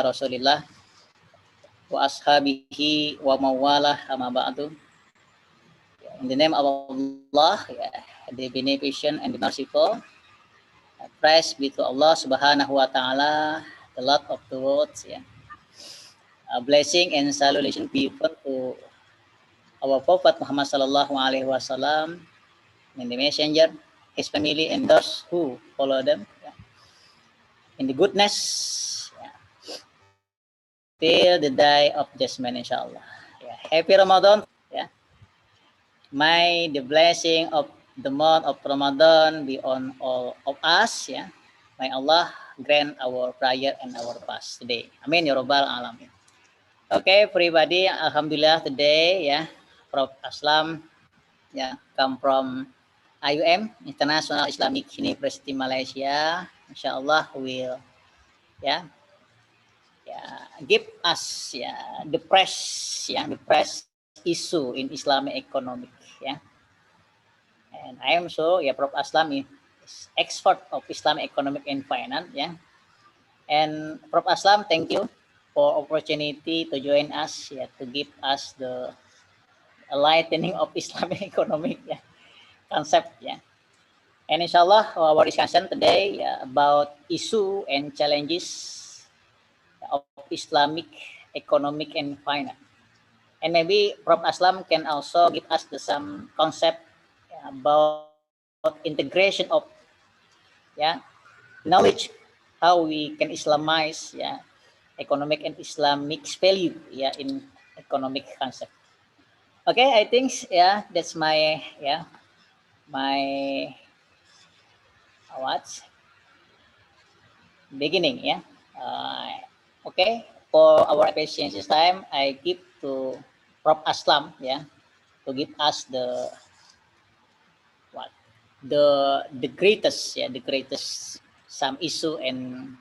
Rasulillah wa ashabihi wa mawalah amma ba'du. In the name of Allah, the beneficent and the merciful, praise be to Allah Subhanahu wa Ta'ala, the Lord of the worlds. A blessing and salutation be given to our Prophet Muhammad Sallallahu Alaihi Wasallam, and the Messenger, his family, and those who follow them in the goodness till the day of judgment, inshallah. Happy Ramadan. May the blessing of the month of Ramadan be on all of us. May Allah grant our prayer and our fast today. Amin ya rabbal alamin. Okay, everybody. Alhamdulillah today, Prof Aslam, come from IUM, International Islamic University Malaysia. Inshallah will, give us the press issue in Islamic economic. And I am so Prof Aslam is expert of Islamic economic and finance. And Prof Aslam, thank you for opportunity to join us to give us the enlightening of Islamic economic concept. And inshallah our discussion today about issue and challenges of Islamic economic and finance. And maybe Prof Aslam can also give us some concept about integration of knowledge, how we can Islamize economic and Islamic value in economic concept. Okay, I think that's my beginning. Okay, for our efficiency time, I give to Prof Aslam to give us the greatest some issue and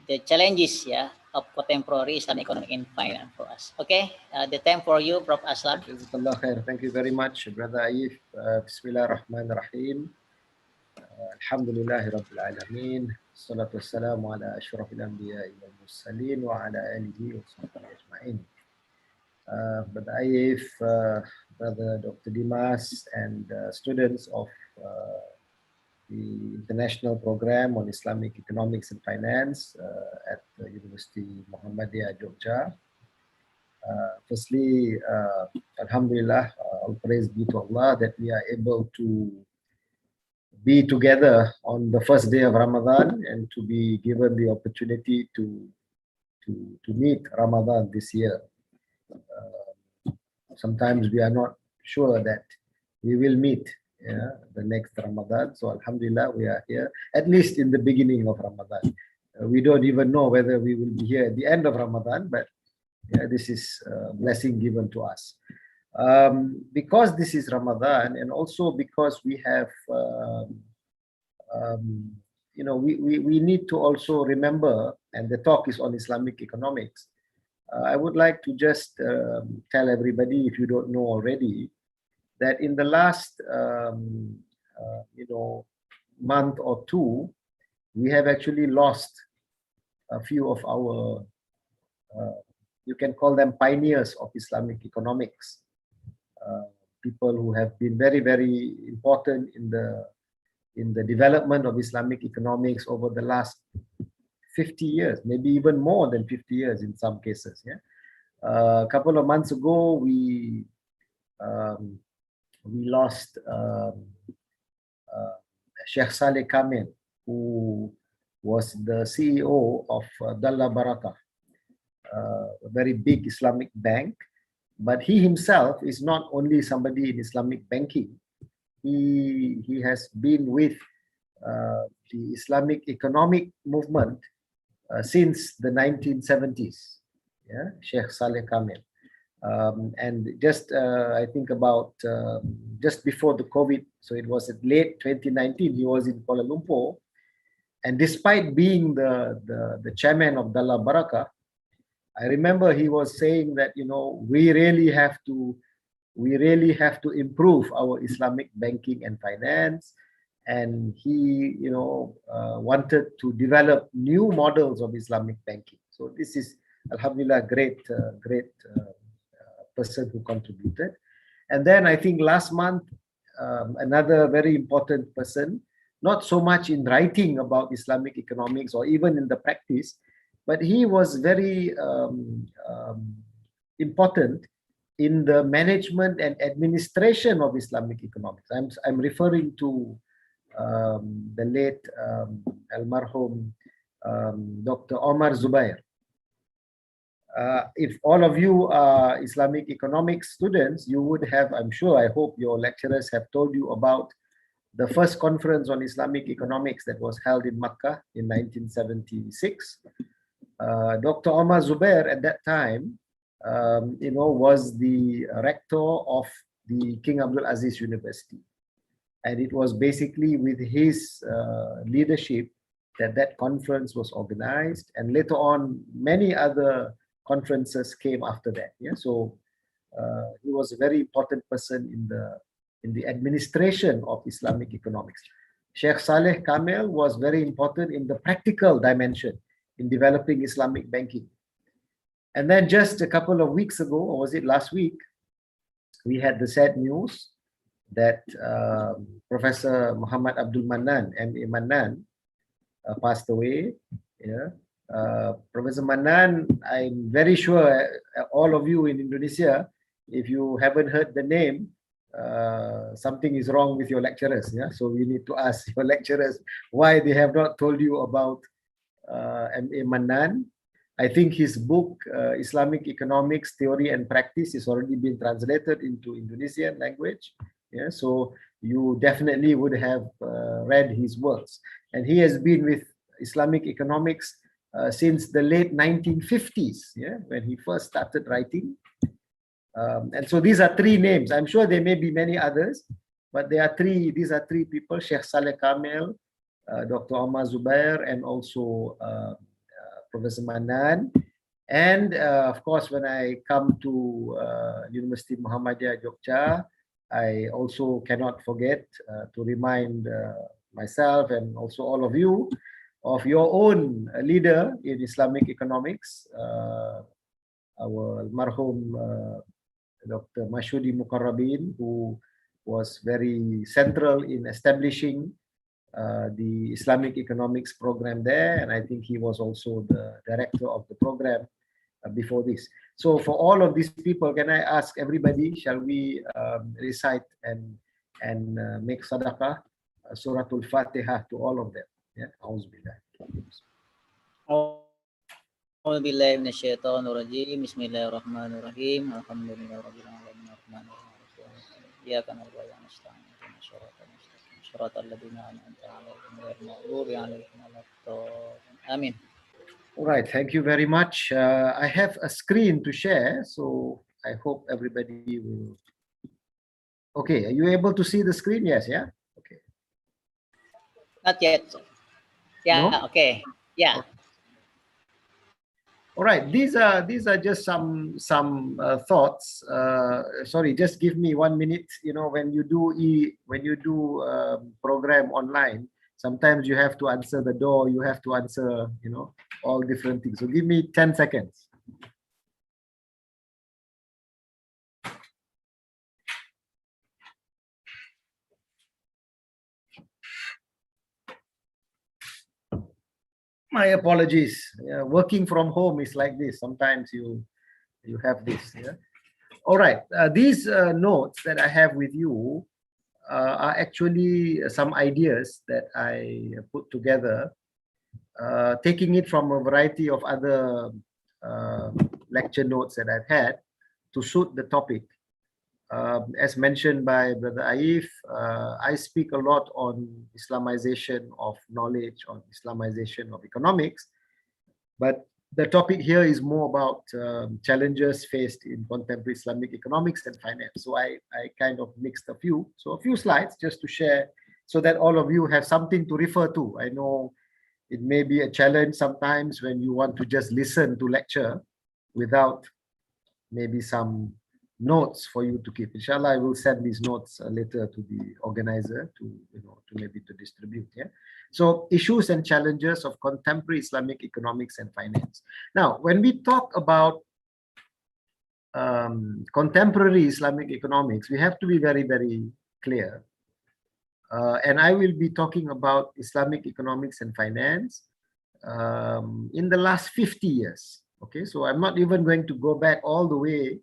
the challenges of contemporary Islamic economic and finance for us. Okay, the time for you, Prof Aslam. Thank you very much, Brother Aif. Bismillahirrahmanirrahim. Alhamdulillahi Rabbil Alameen. Salatu wassalamu ala ashrafil anbiya'i wal mursalin wa ala alihi wa sahbihi ajma'in. Brother Aif, Brother Dr. Dimas, and students of the International Program on Islamic Economics and Finance at the University Mohamed, Jogja. Firstly, Alhamdulillah, all praise be to Allah that we are able to be together on the first day of Ramadan and to be given the opportunity to meet Ramadan this year. Sometimes we are not sure that we will meet the next Ramadan. So Alhamdulillah, we are here, at least in the beginning of Ramadan. We don't even know whether we will be here at the end of Ramadan, but this is a blessing given to us. Because this is Ramadan, and also because we have, we need to also remember, and the talk is on Islamic economics. I would like to just tell everybody, if you don't know already, that in the last month or two, we have actually lost a few of our, you can call them pioneers of Islamic economics, people who have been very, very important in the development of Islamic economics over the last 50 years, maybe even more than 50 years in some cases. A couple of months ago, we lost Sheikh Saleh Kamil, who was the CEO of Dalla Barakah, a very big Islamic bank. But he himself is not only somebody in Islamic banking. He has been with the Islamic economic movement since the 1970s, Sheikh Saleh Kamil. And just, I think about just before the COVID, so it was at late 2019, he was in Kuala Lumpur. And despite being the chairman of Dalla Barakah, I remember he was saying that, we really have to improve our Islamic banking and finance. and he, wanted to develop new models of Islamic banking. So this is, alhamdulillah, great person who contributed. And then I think last month, another very important person, not so much in writing about Islamic economics or even in the practice, but he was very important in the management and administration of Islamic economics. I'm referring to the late almarhum Dr. Omar Zubair. If all of you are Islamic economics students, you would have, I'm sure, I hope your lecturers have told you about the first conference on Islamic economics that was held in Makkah in 1976. Dr. Omar Zubair at that time, was the rector of the King Abdul Aziz University. And it was basically with his leadership that conference was organized. And later on, many other conferences came after that. Yeah, so he was a very important person in the administration of Islamic economics. Sheikh Saleh Kamel was very important in the practical dimension in developing Islamic banking. And then just a couple of weeks ago, or was it last week, we had the sad news that Professor Muhammad Abdul Mannan, M.A. Mannan, passed away. Yeah. Professor Mannan, I'm very sure all of you in Indonesia, if you haven't heard the name, something is wrong with your lecturers. Yeah, so you need to ask your lecturers why they have not told you about M.A. Mannan. I think his book, Islamic Economics, Theory and Practice, is already been translated into Indonesian language. Yeah, so you definitely would have read his works. And he has been with Islamic economics since the late 1950s, yeah, when he first started writing. And so these are three names. I'm sure there may be many others, but these are three people: Sheikh Saleh Kamel, Dr. Omar Zubair, and also Professor Mannan. And of course, when I come to University Muhammadiyah Jogja, I also cannot forget to remind myself and also all of you of your own leader in Islamic economics, our marhum Dr. Mashudi Mukarrabin, who was very central in establishing the Islamic economics program there. And I think he was also the director of the program before this. So for all of these people, can I ask everybody, shall we recite and make sadaqah, Suratul Fatiha to all of them? Yeah, Auzubillah. أعوذ بالله من الشيطان الرجيم بسم الله الرحمن الرحيم الحمد لله رب العالمين الرحمن الرحيم إياك نعبد وإياك نستعين اهدنا الصراط المستقيم صراط الذين أنعمت عليهم غير المغضوب عليهم ولا الضالين آمين. All right, thank you very much. I have a screen to share, so I hope everybody will. Okay, are you able to see the screen? Yes, yeah? Okay. Not yet. Yeah, No? okay. Yeah. All right, these are just some thoughts. Sorry, just give me 1 minute. You know, when you do program online, sometimes you have to answer the door. You have to answer, all different things. So give me 10 seconds. My apologies. Working from home is like this. Sometimes you have this. Yeah? All right. These notes that I have with you are actually some ideas that I put together, taking it from a variety of other lecture notes that I've had to suit the topic. As mentioned by Brother Aif, I speak a lot on Islamization of knowledge, on Islamization of economics, but the topic here is more about challenges faced in contemporary Islamic economics and finance. So I kind of mixed a few slides just to share so that all of you have something to refer to. I know it may be a challenge sometimes when you want to just listen to lecture without maybe some notes for you to keep. Inshallah, I will send these notes later to the organizer to, to maybe to distribute. Yeah. So issues and challenges of contemporary Islamic economics and finance. Now, when we talk about contemporary Islamic economics, we have to be very, very clear. And I will be talking about Islamic economics and finance in the last 50 years. Okay, so I'm not even going to go back all the way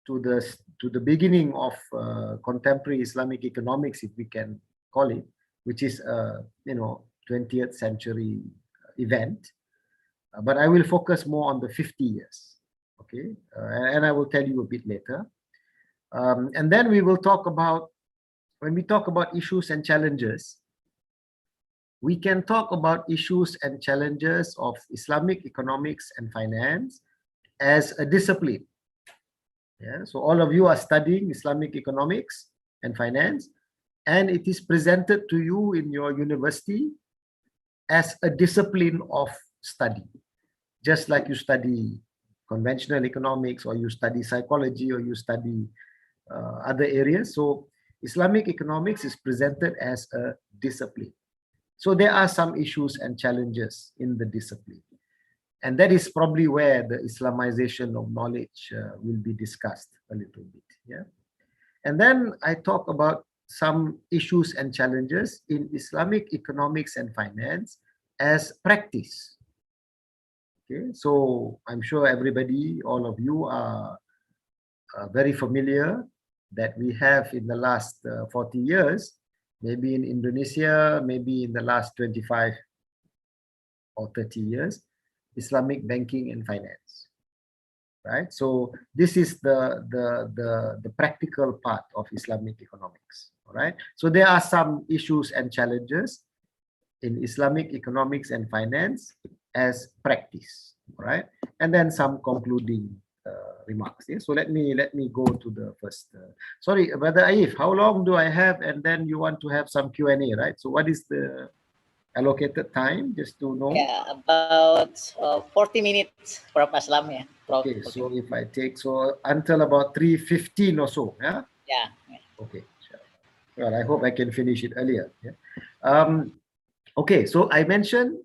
to the beginning of contemporary Islamic economics, if we can call it, which is 20th century event. But I will focus more on the 50 years. Okay, and I will tell you a bit later. And then we will talk about, when we talk about issues and challenges, we can talk about issues and challenges of Islamic economics and finance as a discipline. Yeah, so all of you are studying Islamic economics and finance, and it is presented to you in your university as a discipline of study, just like you study conventional economics, or you study psychology, or you study other areas. So Islamic economics is presented as a discipline. So there are some issues and challenges in the discipline. And that is probably where the Islamization of knowledge will be discussed a little bit. Yeah. And then I talk about some issues and challenges in Islamic economics and finance as practice. Okay, so I'm sure everybody, all of you are very familiar that we have in the last 40 years, maybe in Indonesia, maybe in the last 25 or 30 years, Islamic banking and finance, right? So this is the practical part of Islamic economics, all right? So there are some issues and challenges in Islamic economics and finance as practice, all right? And then some concluding remarks. Yeah? So let me go to the first. Sorry, Brother Aif, how long do I have? And then you want to have some Q&A, right? So what is the allocated time, just to know? Yeah, about 40 minutes, Prof. Aslam. Yeah. Prof. Okay, so if I take, so until about 3:15 or so, yeah? Yeah. Okay, sure. Well, I hope I can finish it earlier. Yeah. Okay, so I mentioned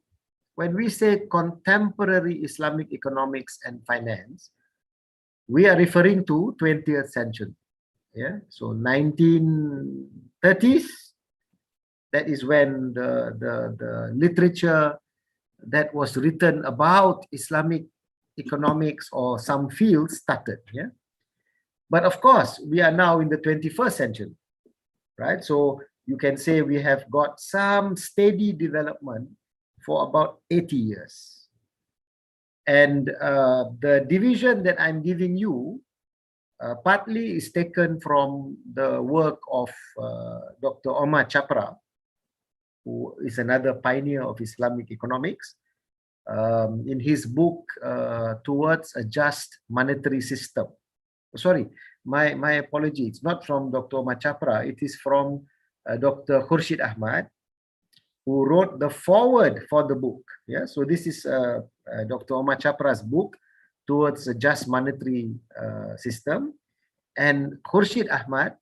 when we say contemporary Islamic economics and finance, we are referring to 20th century. Yeah, so 1930s, that is when the literature that was written about Islamic economics or some fields started. Yeah, but of course we are now in the 21st century, right? So you can say we have got some steady development for about 80 years. And the division that I'm giving you partly is taken from the work of Dr. Omar Chapra, who is another pioneer of Islamic economics. In his book, Towards a Just Monetary System. Sorry, my apology. It's not from Dr. Omar Chapra. It is from Dr. Khurshid Ahmad, who wrote the foreword for the book. Yeah, so this is Dr. Omar Chapra's book, Towards a Just Monetary System. And Khurshid Ahmad,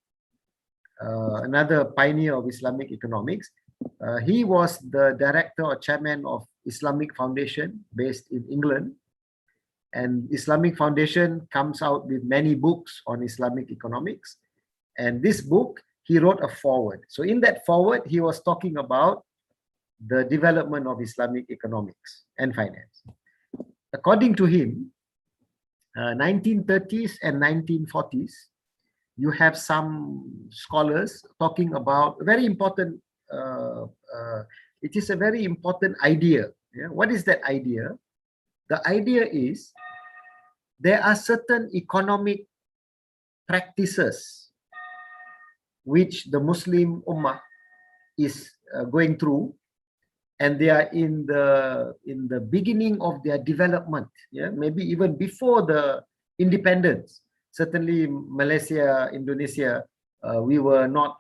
another pioneer of Islamic economics, he was the director or chairman of Islamic Foundation based in England. And Islamic Foundation comes out with many books on Islamic economics. And this book, he wrote a foreword. So in that foreword, he was talking about the development of Islamic economics and finance. According to him, 1930s and 1940s, you have some scholars talking about very important, it is a very important idea. Yeah? What is that idea? The idea is there are certain economic practices which the Muslim Ummah is going through, and they are in the beginning of their development. Yeah, maybe even before the independence. Certainly, Malaysia, Indonesia, we were not,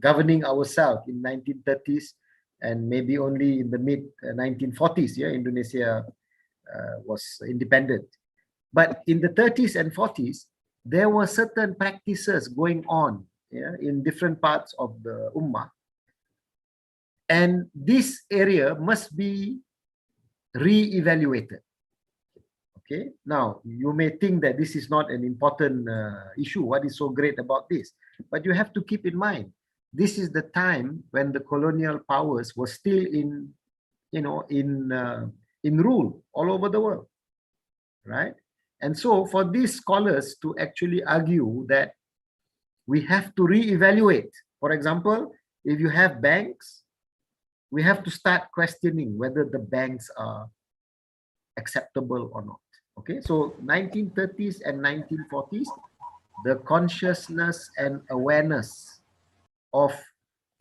governing ourselves in 1930s, and maybe only in the mid 1940s. Yeah, Indonesia was independent. But in the 30s and 40s, there were certain practices going on, yeah, in different parts of the Ummah. And this area must be re-evaluated. Okay, now you may think that this is not an important issue. What is so great about this? But you have to keep in mind, this is the time when the colonial powers were still in, in rule all over the world, right? And so for these scholars to actually argue that we have to re-evaluate, for example, if you have banks, we have to start questioning whether the banks are acceptable or not. Okay, so 1930s and 1940s, the consciousness and awareness of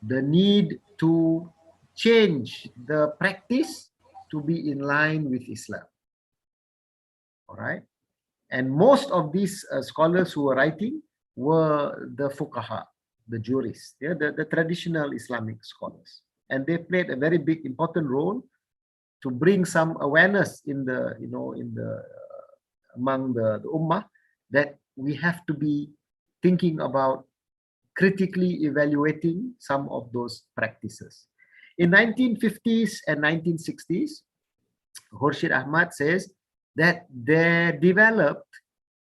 the need to change the practice to be in line with Islam. All right, and most of these scholars who were writing were the fuqaha, the jurists, yeah, the traditional Islamic scholars, and they played a very big important role to bring some awareness in the among the ummah, that we have to be thinking about critically evaluating some of those practices. In 1950s and 1960s, Khurshid Ahmad says that they developed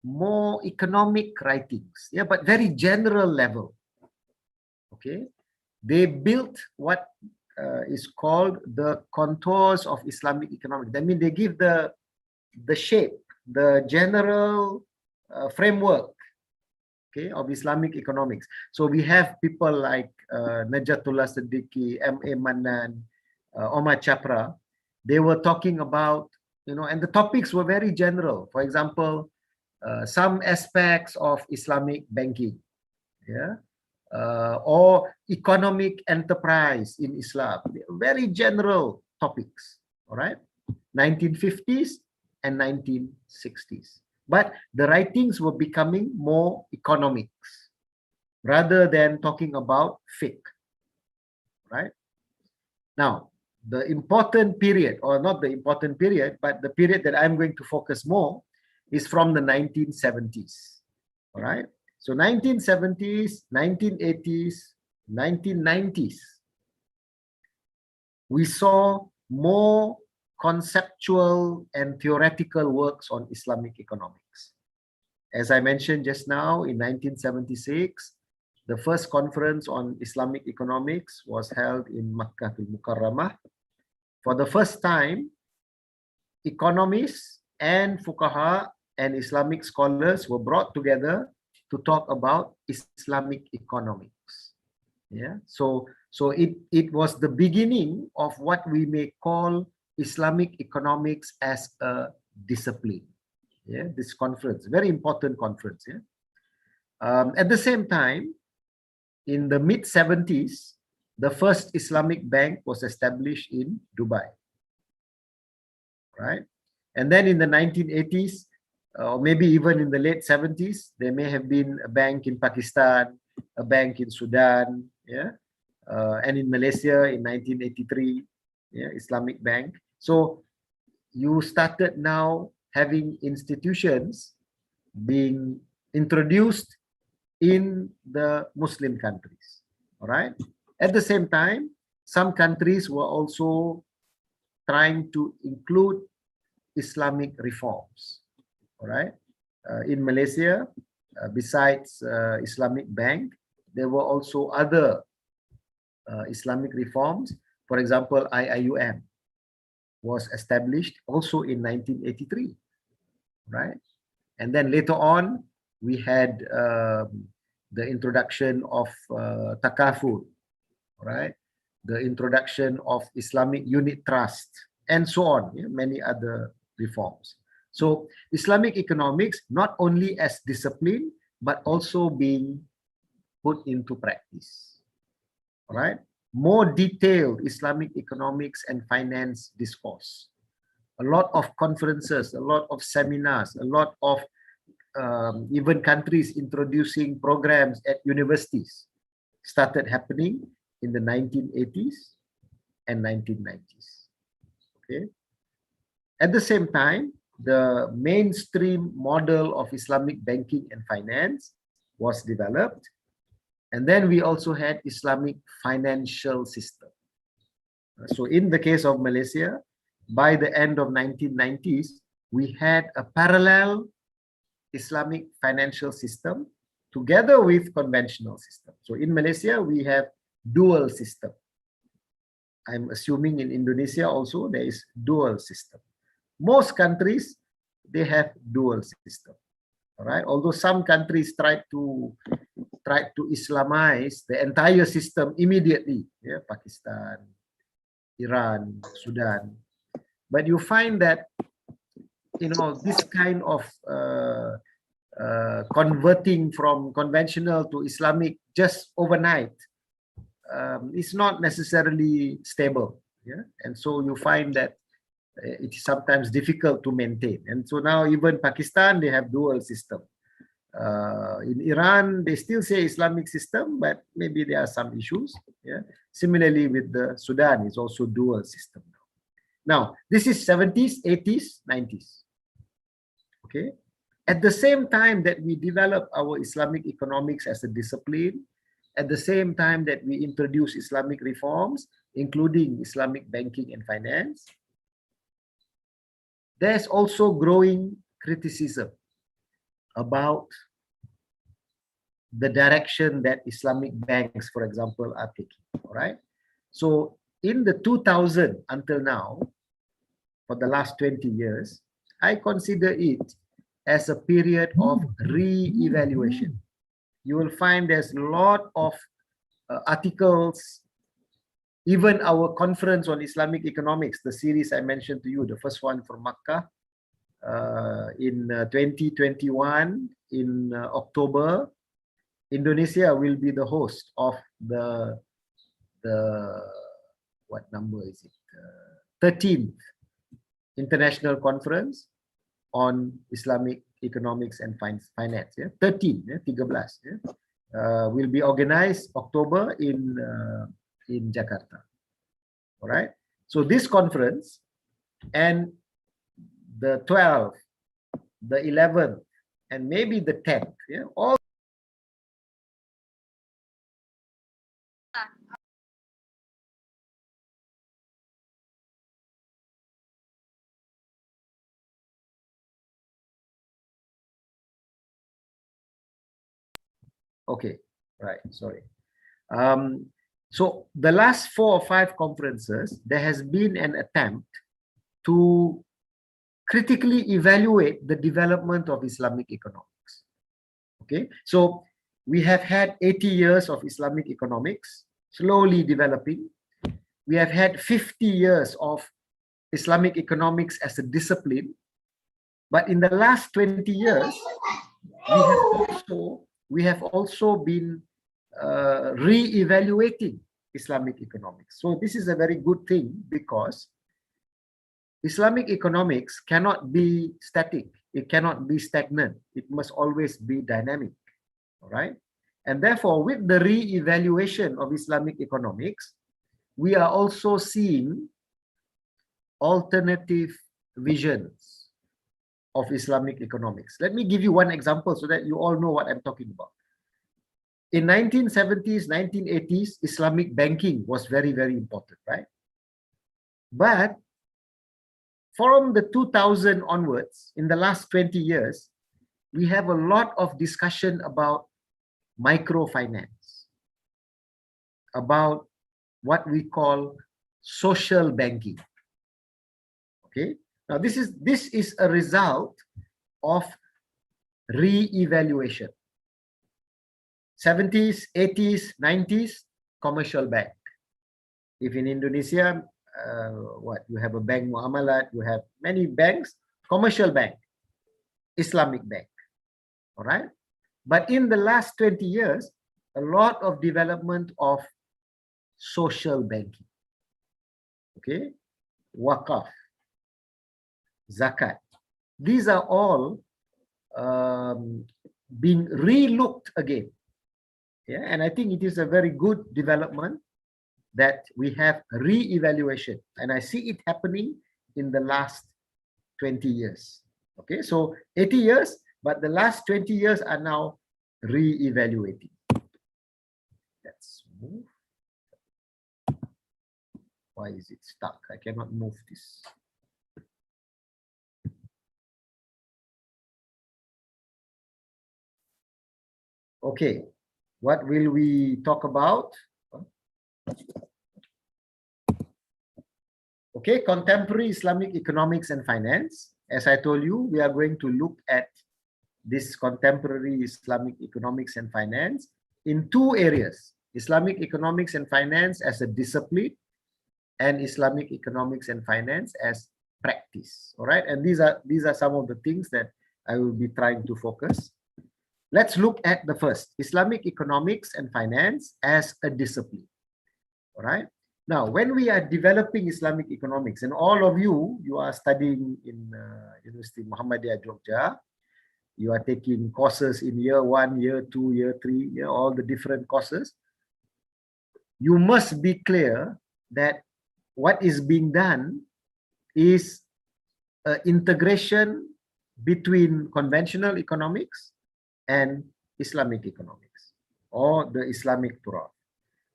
more economic writings, yeah, but very general level. Okay, they built what is called the contours of Islamic economics. That means they give the shape, the general framework, okay, of Islamic economics. So we have people like Najatullah Siddiqui, M.A. Mannan, Omar Chapra. They were talking about, and the topics were very general. For example, some aspects of Islamic banking, yeah, or economic enterprise in Islam. Very general topics, all right? 1950s and 1960s. But the writings were becoming more economics rather than talking about fiqh, right? Now, the important period, or not the important period, but the period that I'm going to focus more is from the 1970s, all right? So 1970s, 1980s, 1990s, we saw more conceptual and theoretical works on Islamic economics. As I mentioned just now, in 1976, the first conference on Islamic economics was held in Makkah al-Mukarramah. For the first time, economists and fuqaha and Islamic scholars were brought together to talk about Islamic economics. Yeah, so it was the beginning of what we may call Islamic economics as a discipline. Yeah, this conference, very important conference. Yeah. At the same time, in the mid-70s, the first Islamic bank was established in Dubai. Right, and then in the 1980s, or maybe even in the late 70s, there may have been a bank in Pakistan, a bank in Sudan, yeah, and in Malaysia in 1983, yeah, Islamic Bank. So you started now having institutions being introduced in the Muslim countries, all right? At the same time, some countries were also trying to include Islamic reforms, all right? In Malaysia, besides Islamic Bank, there were also other Islamic reforms. For example, IIUM was established also in 1983, right? And then later on, we had the introduction of Takaful, right? The introduction of Islamic Unit Trust, and so on, yeah, many other reforms. So Islamic economics, not only as discipline, but also being put into practice, all right? More detailed Islamic economics and finance discourse. A lot of conferences, a lot of seminars, a lot of even countries introducing programs at universities started happening in the 1980s and 1990s. Okay. At the same time, the mainstream model of Islamic banking and finance was developed. And then we also had Islamic financial system. So in the case of Malaysia, by the end of 1990s, we had a parallel Islamic financial system together with conventional system. So in Malaysia, we have dual system. I'm assuming in Indonesia also there is dual system. Most countries, they have dual system. All right. Although some countries try to Islamize the entire system immediately, yeah, Pakistan, Iran, Sudan. But you find that, you know, this kind of converting from conventional to Islamic just overnight is not necessarily stable. Yeah? And so you find that it is sometimes difficult to maintain. And so now even Pakistan, they have dual system. In Iran, they still say Islamic system, but maybe there are some issues. Yeah. Similarly with the Sudan, it's also dual system. Now, this is 70s, 80s, 90s. Okay. At the same time that we develop our Islamic economics as a discipline, at the same time that we introduce Islamic reforms, including Islamic banking and finance, there's also growing criticism about the direction that Islamic banks, for example, are taking. All right. So in the 2000 until now, for the last 20 years, I consider it as a period of re-evaluation. You will find there's a lot of articles, even our conference on Islamic economics, the series I mentioned to you, the first one from Makkah in 2021 in October. Indonesia will be the host of the what number is it? 13th International Conference on Islamic Economics and Finance. Yeah? 13, yeah? 13. Yeah? Will be organized October in Jakarta. All right. So this conference and the 12th, the 11th, and maybe the 10th, yeah, all okay, right, sorry. So the last 4 or 5 conferences, there has been an attempt to critically evaluate the development of Islamic economics. Okay, so we have had 80 years of Islamic economics slowly developing. We have had 50 years of Islamic economics as a discipline. But in the last 20 years, we have also been re-evaluating Islamic economics. So this is a very good thing because Islamic economics cannot be static. It cannot be stagnant. It must always be dynamic. All right. And therefore, with the re-evaluation of Islamic economics, we are also seeing alternative visions of Islamic economics. Let me give you one example so that you all know what I'm talking about. In 1970s, 1980s, Islamic banking was very, very important, right? But from the 2000 onwards, in the last 20 years, we have a lot of discussion about microfinance, about what we call social banking. Okay, now this is a result of re-evaluation. 70s, 80s, 90s, commercial bank. If in Indonesia, you have a bank Muamalat, you have many banks, commercial bank, Islamic bank. All right. But in the last 20 years, a lot of development of social banking. Okay, Waqaf, Zakat. These are all being re-looked again. Yeah, and I think it is a very good development that we have re-evaluation, and I see it happening in the last 20 years. Okay, so 80 years, but the last 20 years are now re-evaluating. Let's move. Why is it stuck? I cannot move this. Okay, what will we talk about? Okay, contemporary Islamic economics and finance. As I told you, we are going to look at this contemporary Islamic economics and finance in two areas: Islamic economics and finance as a discipline, and Islamic economics and finance as practice. All right, and these are some of the things that I will be trying to focus. Let's look at the first, Islamic economics and finance as a discipline. All right. Now, when we are developing Islamic economics, and all of you are studying in University Mohamed, Jogja, you are taking courses in year 1, year 2, year 3, all the different courses. You must be clear that what is being done is integration between conventional economics and Islamic economics, or the Islamic Prof,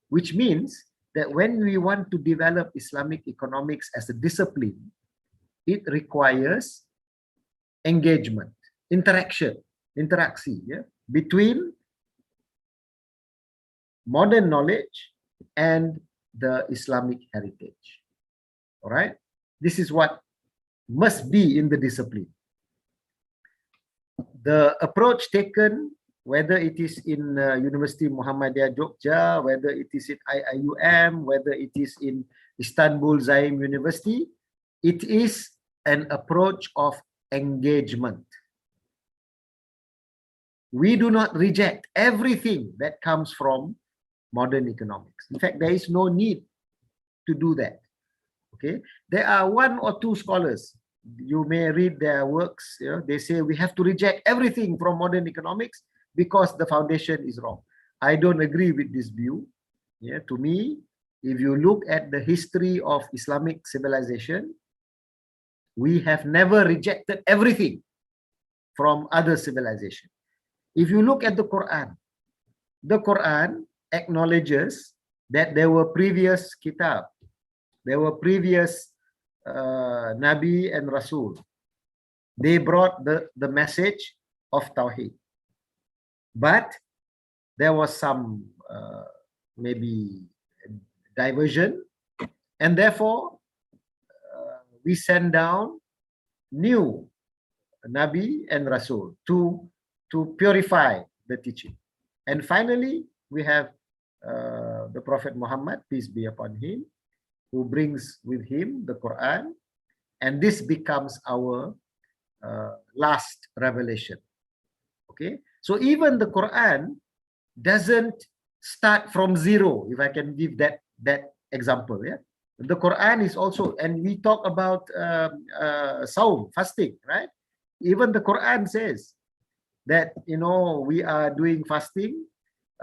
which means that when we want to develop Islamic economics as a discipline, it requires engagement, interaction, between modern knowledge and the Islamic heritage. All right, this is what must be in the discipline. The approach taken, whether it is in University Muhammadiyah Jogja, whether it is in IIUM, whether it is in Istanbul Zaim University, it is an approach of engagement. We do not reject everything that comes from modern economics. In fact, there is no need to do that. Okay, there are one or two scholars, you may read their works, they say we have to reject everything from modern economics because the foundation is wrong. I don't agree with this view. To me, if you look at the history of Islamic civilization, we have never rejected everything from other civilization. If you look at the Quran acknowledges that there were previous kitab, there were previous Nabi and Rasul. They brought the message of Tawheed. But there was some maybe diversion, and therefore we send down new Nabi and Rasul to purify the teaching. And finally, we have the Prophet Muhammad, peace be upon him, who brings with him the Quran, and this becomes our last revelation. Okay, so even the Quran doesn't start from zero, if I can give that example. The Quran is also, and we talk about Saum, fasting, right? Even the Quran says that we are doing fasting.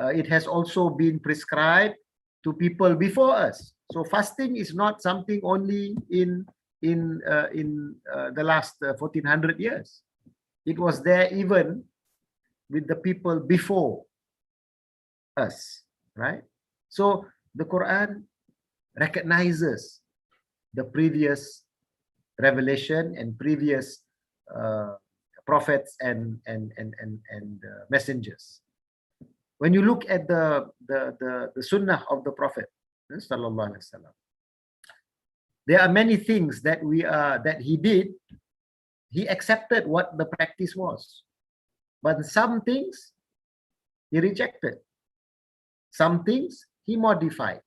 It has also been prescribed to people before us. So fasting is not something only in the last 1400 years. It was there even with the people before us, right? So the Quran recognizes the previous revelation and previous prophets and messengers. When you look at the Sunnah of the Prophet, sallallahu alaihi wasallam, there are many things that he did. He accepted what the practice was, but some things he rejected, some things he modified,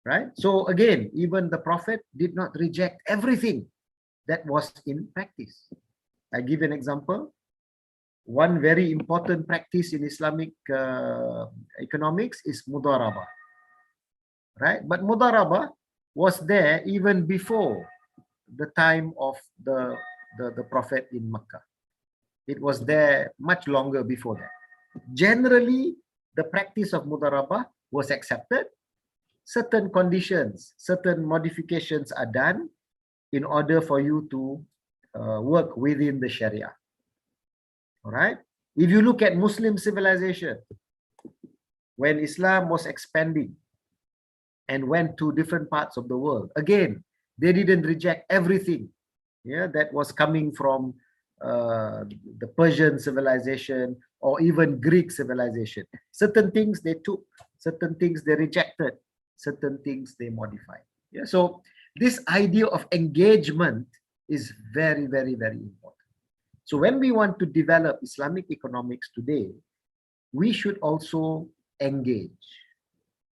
right? So again, even the Prophet did not reject everything that was in practice. I give an example. One very important practice in Islamic economics is mudarabah, right? But mudarabah was there even before the time of the Prophet in Mecca. It was there much longer before that. Generally, the practice of mudarabah was accepted. Certain conditions, certain modifications are done in order for you to work within the Sharia. All right. If you look at Muslim civilization, when Islam was expanding and went to different parts of the world, again, they didn't reject everything, yeah, that was coming from the Persian civilization or even Greek civilization. Certain things they took, certain things they rejected, certain things they modified. Yeah, so this idea of engagement is very, very, very important. So when we want to develop Islamic economics today, we should also engage.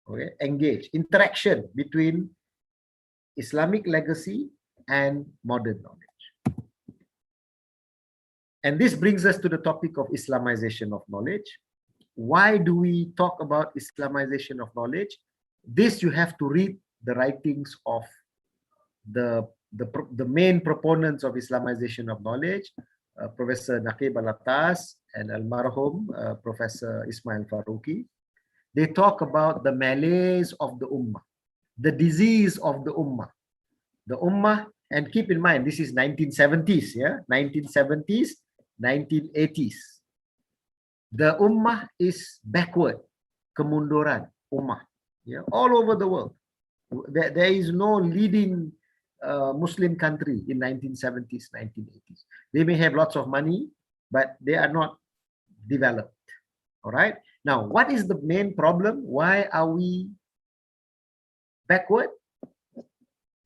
Okay, engage, interaction between Islamic legacy and modern knowledge. And this brings us to the topic of Islamization of knowledge. Why do we talk about Islamization of knowledge? This you have to read the writings of the main proponents of Islamization of knowledge, Professor Naqib Al-Attas and Al-Marhum, Professor Ismail Faruqi. They talk about the malaise of the Ummah, the disease of the Ummah. The Ummah, and keep in mind, this is 1970s, yeah? 1970s, 1980s. The Ummah is backward, kemunduran, Ummah, yeah? All over the world. There is no leading Muslim country in 1970s, 1980s. They may have lots of money, but they are not developed, all right? Now, what is the main problem? Why are we backward?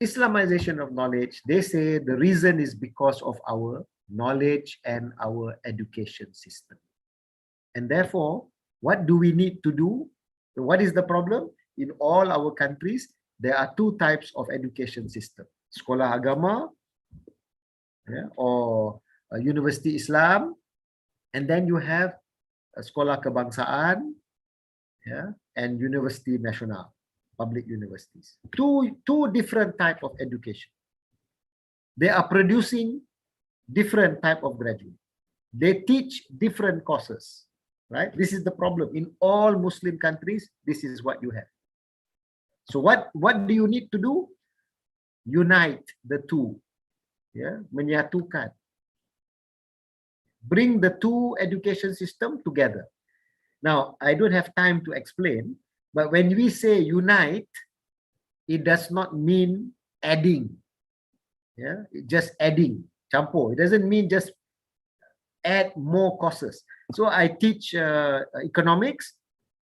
Islamization of knowledge, they say the reason is because of our knowledge and our education system. And therefore, what do we need to do? What is the problem? In all our countries, there are two types of education system. Sekolah agama, yeah, or University Islam, and then you have Sekolah Kebangsaan, yeah, and University Nasional, public universities. Two different type of education. They are producing different type of graduate. They teach different courses, right? This is the problem. In all Muslim countries, this is what you have. So what do you need to do? Unite the two, yeah, menyatukan. Bring the two education system together. Now, I don't have time to explain, but when we say unite, it does not mean adding, yeah, just adding, campur. It doesn't mean just add more courses. So I teach economics,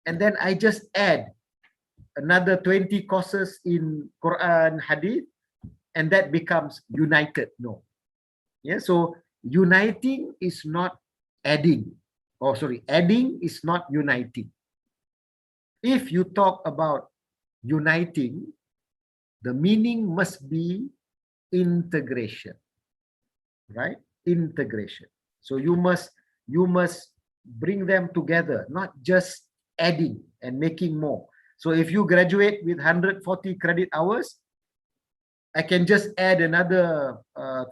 and then I just add another 20 courses in Quran, Hadith, and that becomes united. No. Yeah, so uniting is not adding. Oh, sorry, adding is not uniting. If you talk about uniting, the meaning must be integration, right? Integration. So you must bring them together, not just adding and making more. So if you graduate with 140 credit hours, I can just add another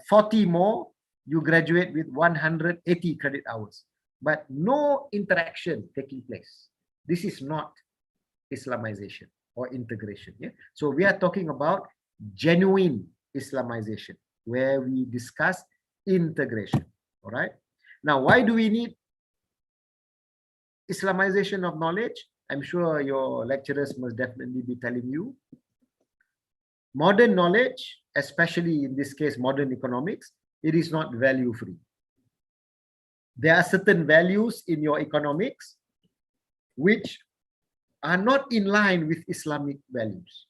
40 more. You graduate with 180 credit hours, but no interaction taking place. This is not Islamization or integration. Yeah. So we are talking about genuine Islamization, where we discuss integration. All right. Now, why do we need Islamization of knowledge? I'm sure your lecturers must definitely be telling you. Modern knowledge, especially in this case, modern economics, it is not value free. There are certain values in your economics which are not in line with Islamic values.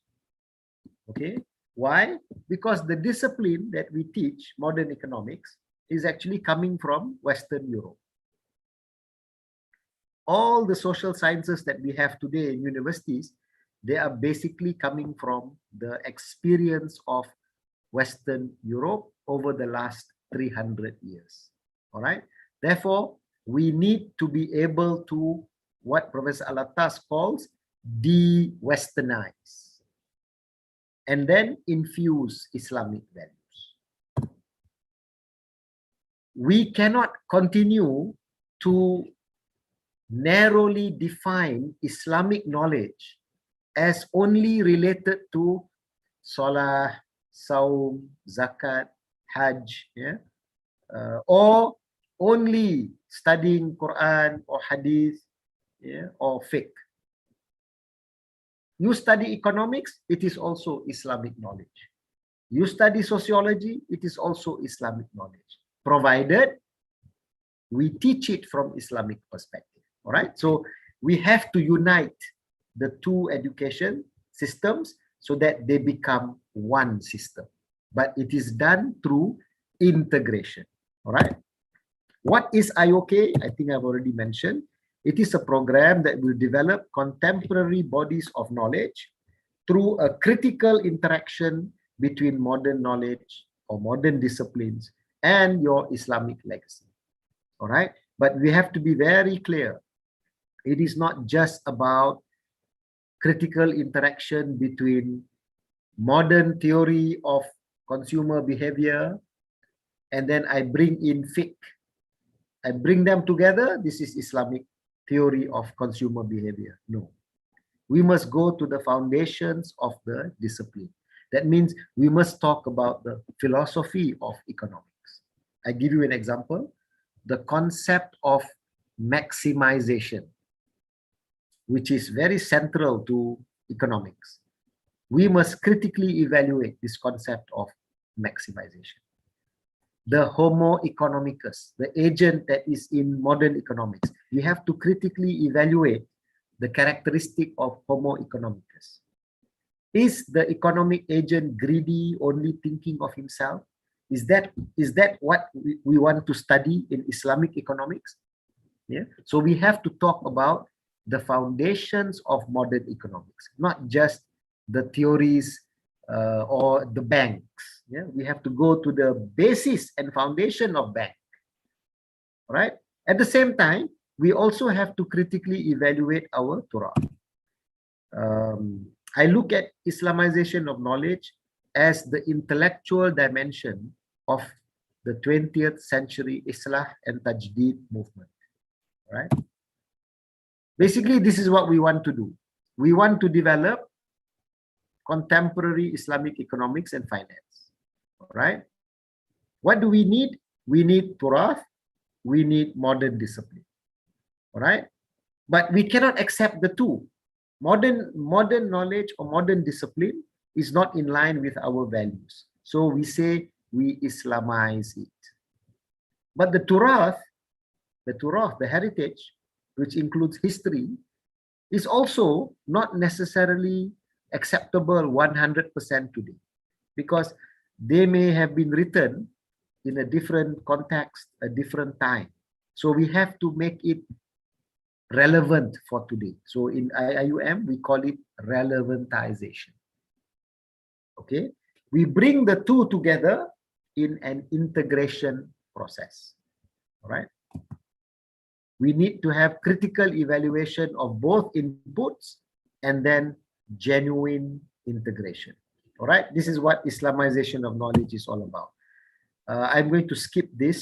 Okay, why? Because the discipline that we teach, modern economics, is actually coming from Western Europe. All the social sciences that we have today in universities, they are basically coming from the experience of Western Europe over the last 300 years. All right. Therefore, we need to be able to, what Professor Al-Attas calls, de-Westernize, and then infuse Islamic values. We cannot continue to narrowly define Islamic knowledge as only related to Salah, Saum, Zakat, Hajj, yeah, or only studying Quran or Hadith, yeah, or fiqh. You study economics, it is also Islamic knowledge. You study sociology, it is also Islamic knowledge, provided we teach it from Islamic perspective. All right, so we have to unite the two education systems so that they become one system, but it is done through integration. All right, what is IOK? I think I've already mentioned. It is a program that will develop contemporary bodies of knowledge through a critical interaction between modern knowledge or modern disciplines and your Islamic legacy. All right, but we have to be very clear. It is not just about critical interaction between modern theory of consumer behavior and then I bring in fiqh. I bring them together. This is Islamic theory of consumer behavior. No. We must go to the foundations of the discipline. That means we must talk about the philosophy of economics. I give you an example. The concept of maximization, which is very central to economics. We must critically evaluate this concept of maximization. The homo economicus, the agent that is in modern economics, we have to critically evaluate the characteristic of homo economicus. Is the economic agent greedy, only thinking of himself? Is that what we want to study in Islamic economics? Yeah. So we have to talk about the foundations of modern economics, not just the theories or the banks. Yeah. We have to go to the basis and foundation of bank. Right. At the same time, we also have to critically evaluate our Torah. I look at Islamization of knowledge as the intellectual dimension of the 20th century Islah and Tajdeed movement. Right? Basically, this is what we want to do. We want to develop contemporary Islamic economics and finance. Right? What do we need? We need Torah. We need modern discipline. All right? But we cannot accept the two. Modern knowledge or modern discipline is not in line with our values. So we say we Islamize it. But the Torah, the heritage, which includes history, is also not necessarily acceptable 100% today, because they may have been written in a different context, a different time. So we have to make it relevant for today. So in IUM, we call it relevantization. Okay, we bring the two together in an integration process. All right, we need to have critical evaluation of both inputs and then genuine integration. All right, this is what Islamization of knowledge is all about. I'm going to skip this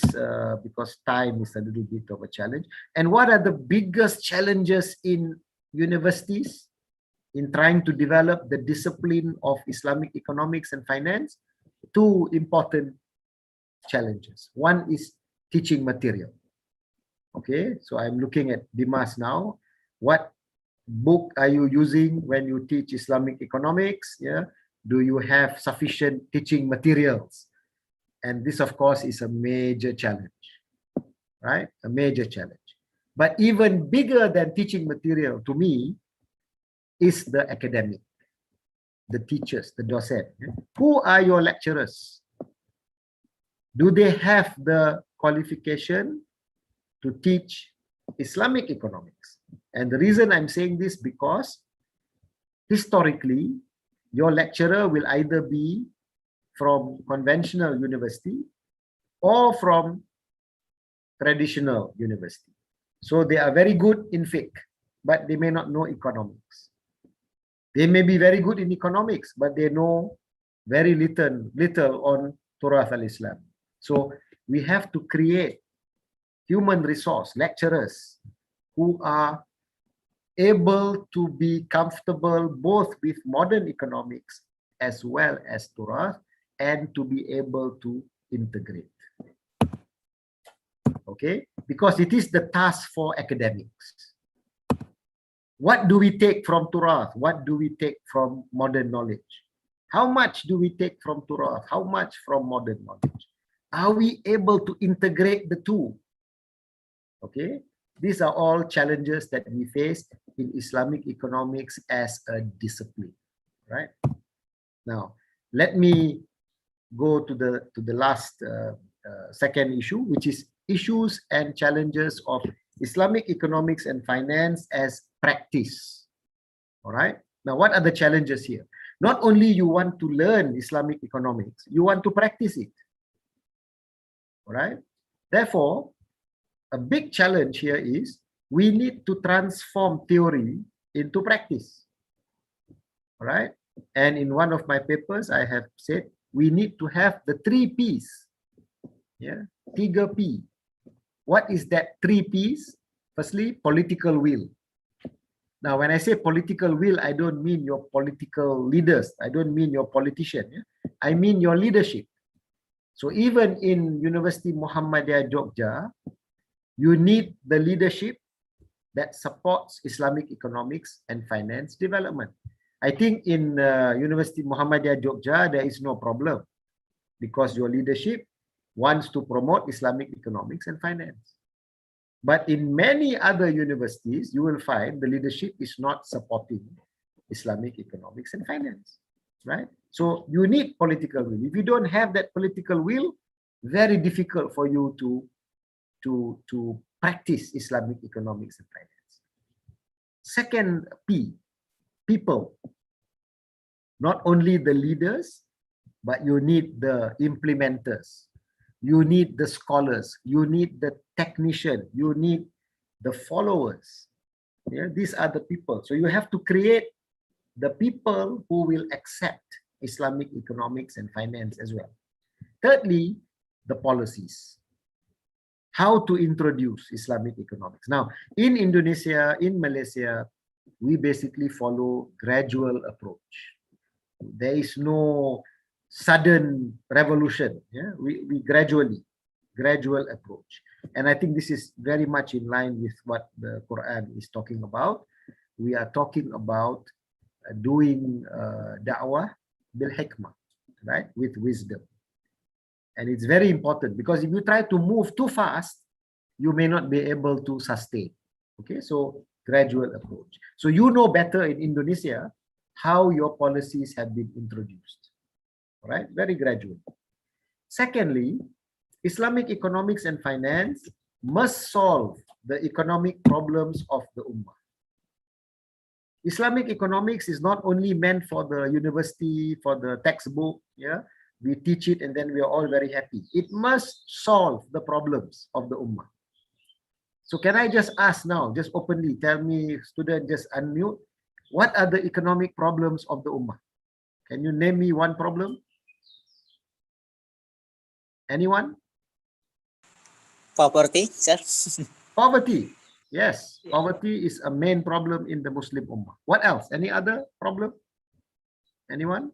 because time is a little bit of a challenge. And what are the biggest challenges in universities in trying to develop the discipline of Islamic economics and finance? Two important challenges. One is teaching material. Okay, so I'm looking at Dimas now. What book are you using when you teach Islamic economics? Yeah, do you have sufficient teaching materials? And this, of course, is a major challenge, right? A major challenge. But even bigger than teaching material to me is the academic, the teachers, the docent. Who are your lecturers? Do they have the qualification to teach Islamic economics? And the reason I'm saying this because historically, your lecturer will either be from conventional university or from traditional university. So they are very good in fiqh, but they may not know economics. They may be very good in economics, but they know very little on Torah al-Islam. So we have to create human resource lecturers who are able to be comfortable both with modern economics as well as Torah, and to be able to integrate. Okay, because it is the task for academics. What do we take from Turath? What do we take from modern knowledge? How much do we take from Turath? How much from modern knowledge? Are we able to integrate the two? Okay, these are all challenges that we face in Islamic economics as a discipline, right? Now, let me go to the last second issue, which is issues and challenges of Islamic economics and finance as practice. All right. Now, what are the challenges here? Not only you want to learn Islamic economics, you want to practice it. All right. Therefore, a big challenge here is we need to transform theory into practice. All right. And in one of my papers, I have said we need to have the 3 Ps. Yeah, 3P. What is that 3 Ps? Firstly, political will. Now, when I say political will, I don't mean your political leaders. I don't mean your politician. Yeah? I mean your leadership. So even in University Muhammadiyah Jogja, you need the leadership that supports Islamic economics and finance development. I think in University Muhammadiyah Jogja, there is no problem because your leadership wants to promote Islamic economics and finance. But in many other universities, you will find the leadership is not supporting Islamic economics and finance, right? So you need political will. If you don't have that political will, very difficult for you to practice Islamic economics and finance. Second P, people. Not only the leaders, but you need the implementers. You need the scholars, you need the technician, you need the followers. Yeah, these are the people. So you have to create the people who will accept Islamic economics and finance as well. Thirdly, the policies. How to introduce Islamic economics. Now, in Indonesia, in Malaysia, we basically follow gradual approach. There is no sudden revolution. Yeah, we gradual approach, and I think this is very much in line with what the Quran is talking about. We are talking about doing da'wah bil hikmah, right, with wisdom, and it's very important because if you try to move too fast, you may not be able to sustain. Okay, so gradual approach. So you know better in Indonesia how your policies have been introduced. All right, very gradual. Secondly, Islamic economics and finance must solve the economic problems of the Ummah. Islamic economics is not only meant for the university, for the textbook, yeah, we teach it and then we are all very happy. It must solve the problems of the Ummah. So can I just ask now, just openly, tell me, student, just unmute. What are the economic problems of the Ummah? Can you name me one problem? Anyone? Poverty, sir. Poverty. Yes, poverty is a main problem in the Muslim Ummah. What else? Any other problem? Anyone?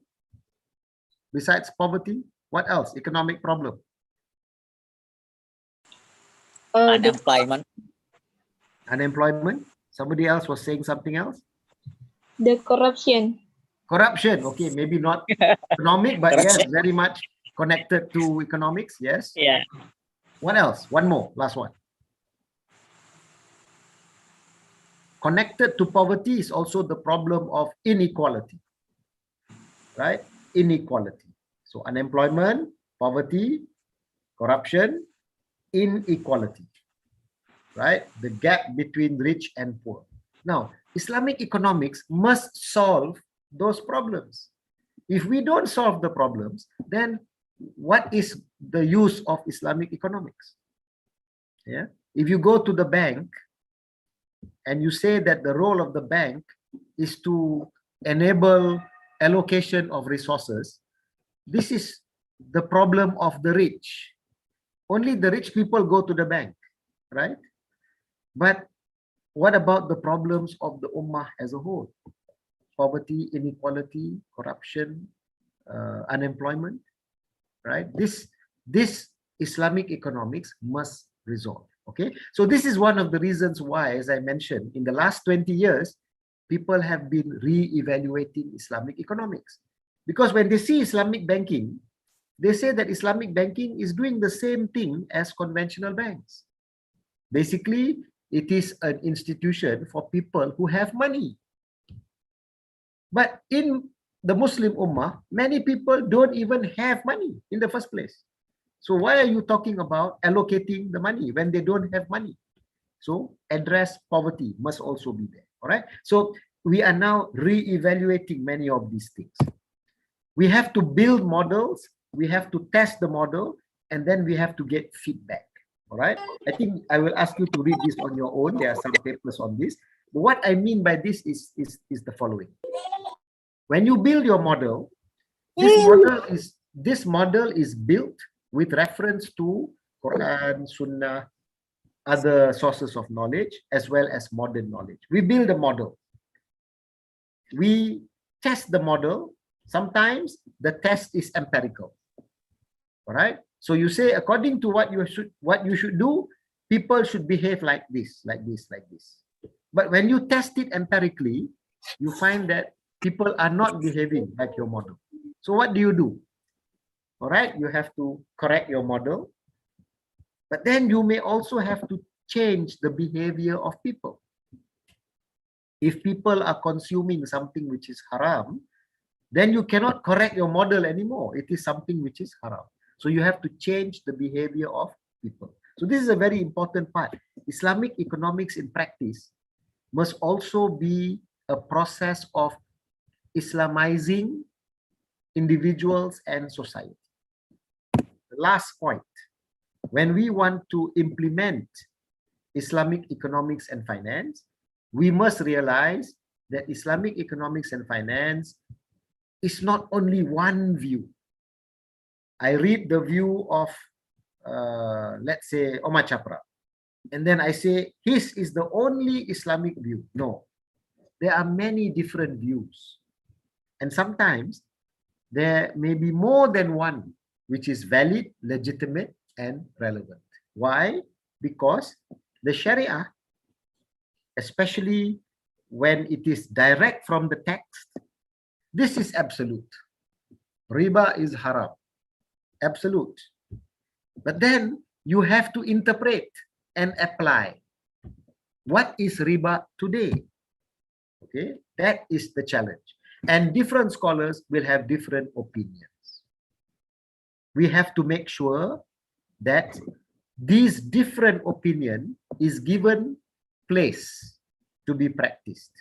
Besides poverty, what else? Economic problem? Unemployment. Unemployment. Somebody else was saying something else? The corruption. Corruption. Okay, maybe not economic, but yes, very much connected to economics. Yes. Yeah. What else? One more. Last one. Connected to poverty is also the problem of inequality. Right? Inequality. So unemployment, poverty, corruption, inequality. Right? The gap between rich and poor. Now, Islamic economics must solve those problems. If we don't solve the problems, then what is the use of Islamic economics? Yeah. If you go to the bank and you say that the role of the bank is to enable allocation of resources, this is the problem of the rich. Only the rich people go to the bank, right? But what about the problems of the Ummah as a whole? Poverty, inequality, corruption, unemployment, right? This Islamic economics must resolve. Okay, so this is one of the reasons why, as I mentioned, in the last 20 years, people have been re-evaluating Islamic economics. Because when they see Islamic banking, they say that Islamic banking is doing the same thing as conventional banks. Basically, it is an institution for people who have money. But in the Muslim Ummah, many people don't even have money in the first place. So why are you talking about allocating the money when they don't have money? So address poverty must also be there. All right. So we are now re-evaluating many of these things. We have to build models. We have to test the model, and then we have to get feedback. All right. I think I will ask you to read this on your own. There are some papers on this. But what I mean by this is the following. When you build your model, this model is built with reference to Quran, Sunnah, other sources of knowledge, as well as modern knowledge. We build a model. We test the model. Sometimes the test is empirical. All right. So you say, according to what you should do, people should behave like this, like this, like this. But when you test it empirically, you find that people are not behaving like your model. So what do? All right, you have to correct your model, but then you may also have to change the behavior of people. If people are consuming something which is haram, then you cannot correct your model anymore. It is something which is haram. So you have to change the behavior of people. So this is a very important part. Islamic economics in practice must also be a process of Islamizing individuals and society. The last point, when we want to implement Islamic economics and finance, we must realize that Islamic economics and finance is not only one view. I read the view of, let's say, Omar Chapra, and then I say, his is the only Islamic view. No, there are many different views. And sometimes there may be more than one which is valid, legitimate, and relevant. Why? Because the Sharia, especially when it is direct from the text, this is absolute. Riba is haram. Absolute. But then you have to interpret and apply. What is riba today? Okay, that is the challenge. And different scholars will have different opinions. We have to make sure that these different opinion is given place to be practiced.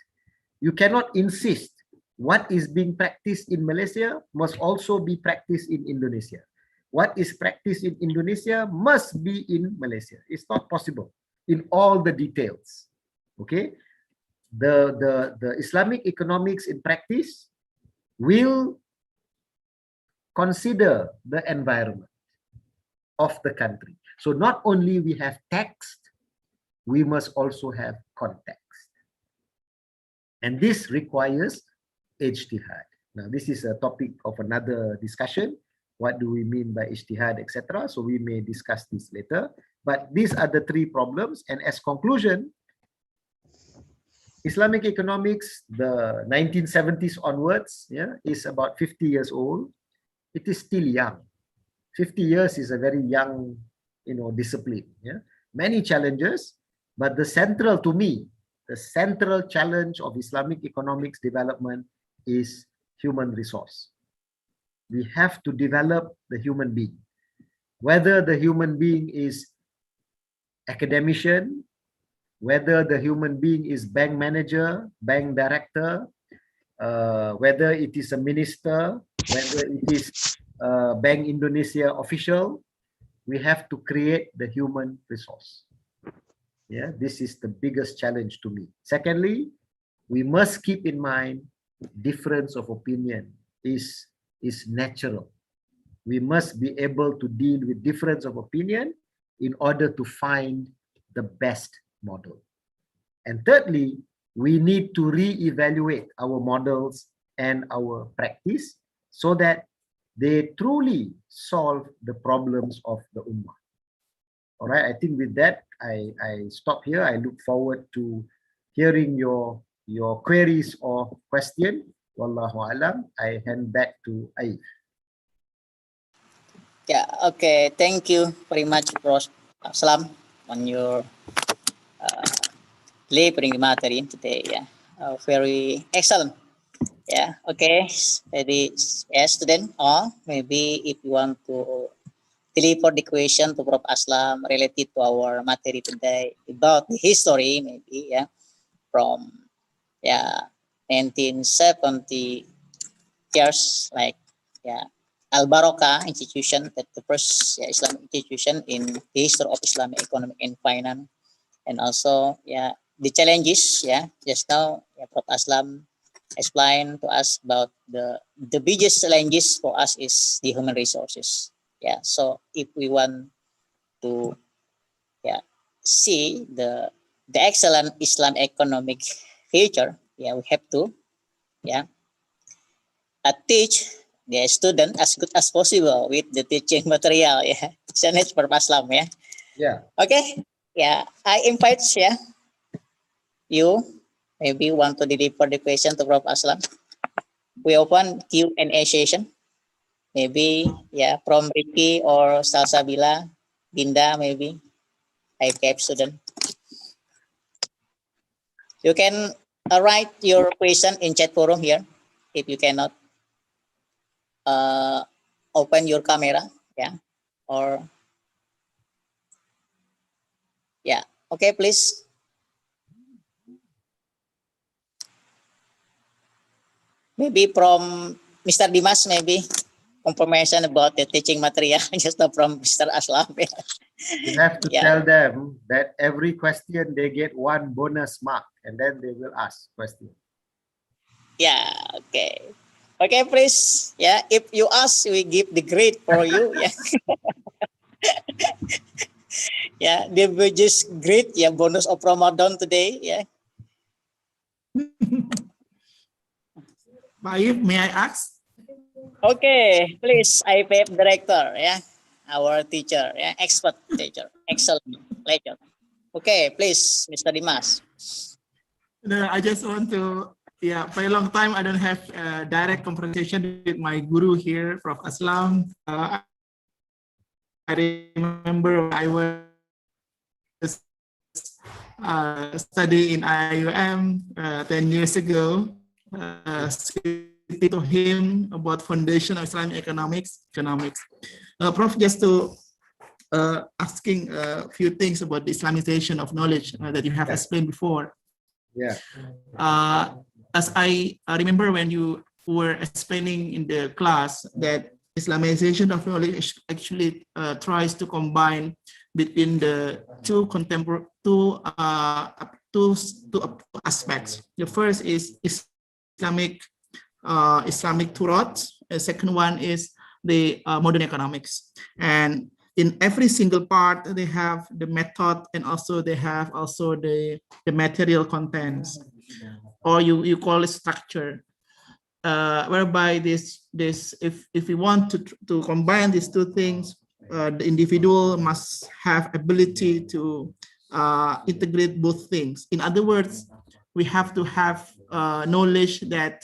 You cannot insist what is being practiced in Malaysia must also be practiced in Indonesia. What is practiced in Indonesia must be in Malaysia. It's not possible in all the details. Okay, the Islamic economics in practice will consider the environment of the country. So not only we have text, we must also have context. And this requires ijtihad. Now, this is a topic of another discussion. What do we mean by ijtihad, etc.? So we may discuss this later. But these are the three problems. And as conclusion, Islamic economics, the 1970s onwards, is about 50 years old. It is still young. 50 years is a very young, discipline. Many challenges, but the central, to me, the central challenge of Islamic economics development is human resource. We have to develop the human being. Whether the human being is academician, whether the human being is bank manager, bank director, whether it is a minister, whether it is a Bank Indonesia official, we have to create the human resource. This is the biggest challenge to me. Secondly, we must keep in mind difference of opinion is natural. We must be able to deal with difference of opinion in order to find the best model. And thirdly, we need to re-evaluate our models and our practice so that they truly solve the problems of the Ummah. All right, I think with that, I stop here. I look forward to hearing your queries or question. Wallahu alam. I hand back to Aif. Yeah, okay. Thank you very much, Prof. Aslam, on your delivering material today. Yeah, very excellent. Yeah, okay. Very student, or maybe if you want to deliver the question to Prof. Aslam related to our material today about the history, maybe, yeah, from, yeah, 1970 years, like, yeah, Al Baroka institution, that the first, yeah, Islamic institution in the history of Islamic economic and finance, and also, yeah, the challenges, yeah, just now, yeah, Prof. Aslam explained to us about the biggest challenges for us is the human resources. Yeah, so if we want to, yeah, see the excellent Islam economic future, yeah, we have to, yeah, teach the student as good as possible with the teaching material. Yeah, isn't it, Prof. Aslam? Yeah. Yeah. Okay. Yeah, I invite, yeah, you maybe want to deliver the question to Prof. Aslam. We open Q&A session. Maybe, yeah, from Ricky or Salsabila, Binda, maybe I kept student. You can write your question in chat forum here if you cannot uh, open your camera. Yeah, or yeah. Okay, please. Maybe from Mr. Dimas, maybe confirmation about the teaching material just from Mr. Aslam. You have to Yeah, tell them that every question they get one bonus mark, and then they will ask question. yeah, okay. Okay, please. Yeah, if you ask, we give the grade for you. Yeah, yeah, they will just grade. Yeah, bonus of Ramadan today. Yeah, Baif, may I ask? okay, please. IPF director. Yeah, our teacher. Yeah, expert teacher. Excellent lecture. Okay, please, Mr. Dimas. No, I just want to, yeah, for a long time, I don't have a direct conversation with my guru here, Prof. Aslam. I remember when I was studying in IUM 10 years ago, speaking to him about foundation of Islamic economics. Prof, just to asking a few things about the Islamization of knowledge that you have explained before. Yeah. As I remember when you were explaining in the class that Islamization of knowledge actually tries to combine between the two contemporary two aspects. The first is Islamic Turat. The second one is the modern economics. And in every single part, they have the method and also they have also the material contents, or you call it structure. Whereby this if we want to combine these two things, the individual must have ability to integrate both things. In other words, we have to have knowledge that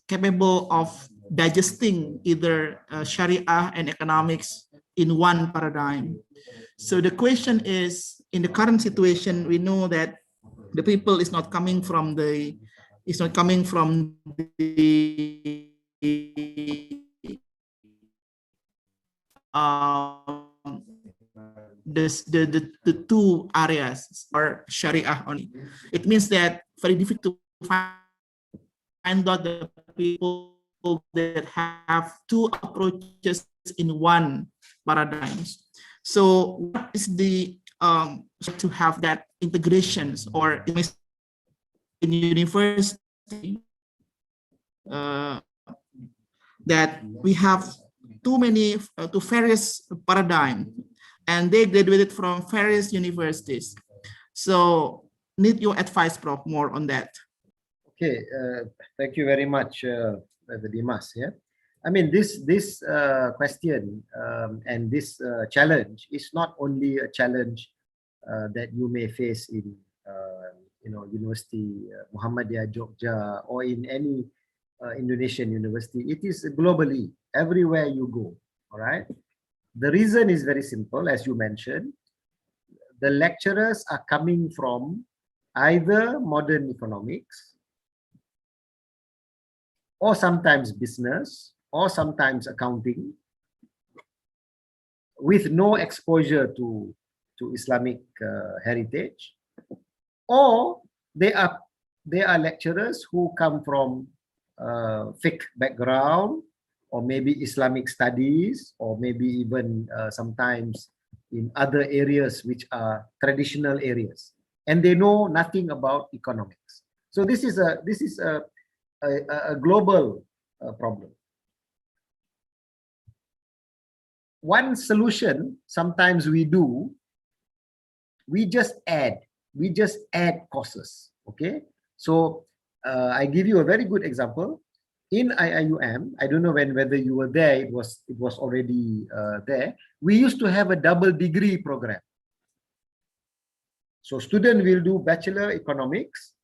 capable of digesting either Sharia and economics in one paradigm. So the question is, in the current situation, we know that the people is not coming from the um, the two areas are Sharia only. It means that very difficult to find out the people that have two approaches in one paradigms. So what is the to have that integrations, or in university that we have too many to various paradigm, and they graduated from various universities. So need your advice, Prof, more on that. Okay, thank you very much, Dimas. Yeah, I mean, this question and this challenge is not only a challenge that you may face in University Muhammadiyah Jogja or in any Indonesian university. It is globally, everywhere you go. All right. The reason is very simple, as you mentioned. The lecturers are coming from either modern economics, or sometimes business, or sometimes accounting, with no exposure to Islamic heritage, or they are lecturers who come from fiqh background, or maybe Islamic studies, or maybe even sometimes in other areas which are traditional areas, and they know nothing about economics. So this is a global problem. One solution sometimes we just add courses. Okay, so I give you a very good example. In IIUM, I don't know whether you were there. It was already there. We used to have a double degree program. So student will do bachelor economics,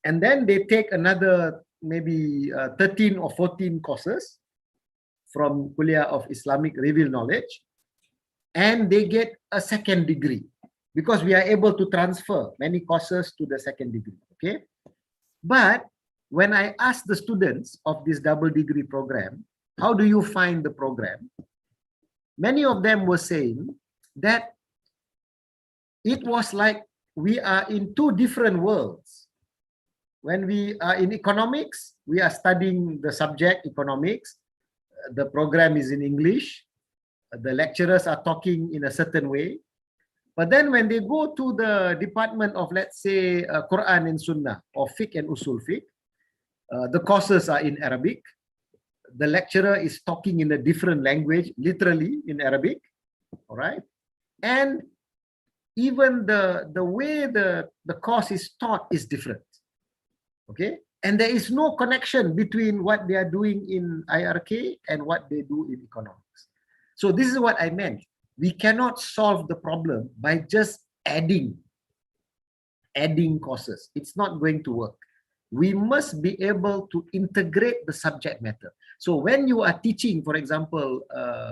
and then they take another maybe 13 or 14 courses from Kuliah of Islamic Revealed Knowledge, and they get a second degree because we are able to transfer many courses to the second degree. Okay, but when I asked the students of this double degree program, how do you find the program? Many of them were saying that it was like we are in two different worlds. When we are in economics, we are studying the subject economics. The program is in English. The lecturers are talking in a certain way. But then when they go to the department of, let's say, Quran and Sunnah or Fiqh and Usul Fiqh, the courses are in Arabic. The lecturer is talking in a different language, literally in Arabic. All right. And even the way the course is taught is different. Okay. And there is no connection between what they are doing in IRK and what they do in economics. So this is what I meant. We cannot solve the problem by just adding courses. It's not going to work. We must be able to integrate the subject matter. So when you are teaching, for example,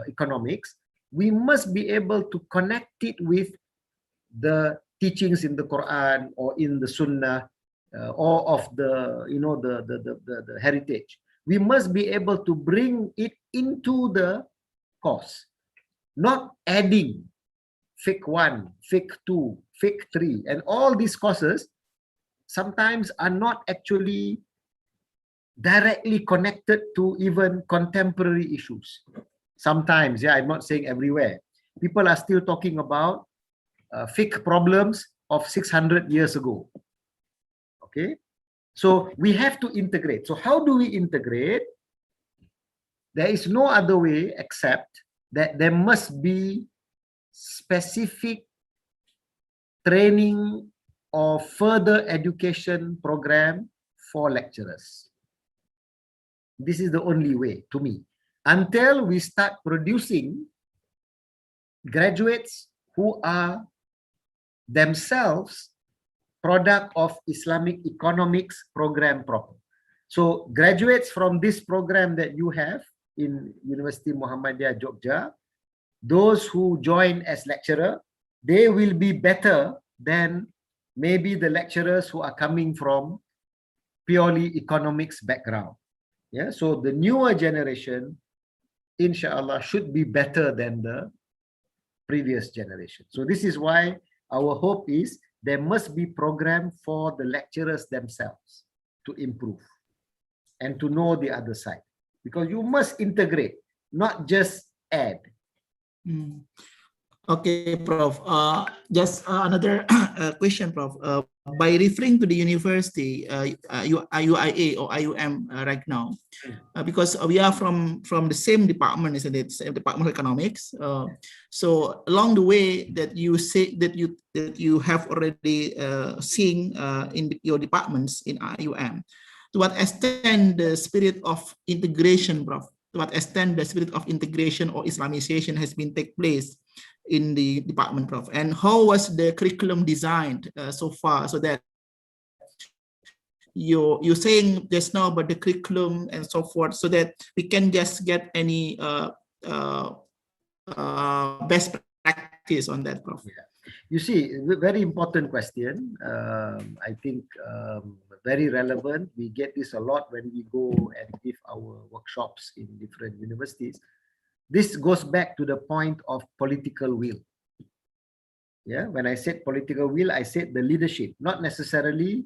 economics, we must be able to connect it with the teachings in the Quran or in the Sunnah, or of the the heritage. We must be able to bring it into the course, not adding Fiqh 1, Fiqh 2, Fiqh 3, and all these courses sometimes are not actually directly connected to even contemporary issues. Sometimes, yeah, I'm not saying everywhere. People are still talking about fiqh problems of 600 years ago. Okay, so we have to integrate. So how do we integrate? There is no other way except that there must be specific training or further education program for lecturers. This is the only way, to me, until we start producing graduates who are themselves product of Islamic economics program proper. So graduates from this program that you have in University Muhammadiyah Jogja, those who join as lecturer, they will be better than maybe the lecturers who are coming from purely economics background. Yeah, so the newer generation, inshallah, should be better than the previous generation. So this is why our hope is there must be program for the lecturers themselves to improve and to know the other side, because you must integrate, not just add. Okay, Prof. Just another question, Prof. By referring to the university, UIA or IUM right now, because we are from the same department, isn't it? Same Department of Economics. So along the way that you say that you have already seen in your departments in IUM, to what extent the spirit of integration, Prof, to what extent the spirit of integration or Islamization has been take place in the department, Prof, and how was the curriculum designed so far, so that you're saying just now about the curriculum and so forth, so that we can just get any best practice on that, Prof. Yeah. You see, very important question. I think very relevant. We get this a lot when we go and give our workshops in different universities. This goes back to the point of political will. Yeah, when I said political will, I said the leadership, not necessarily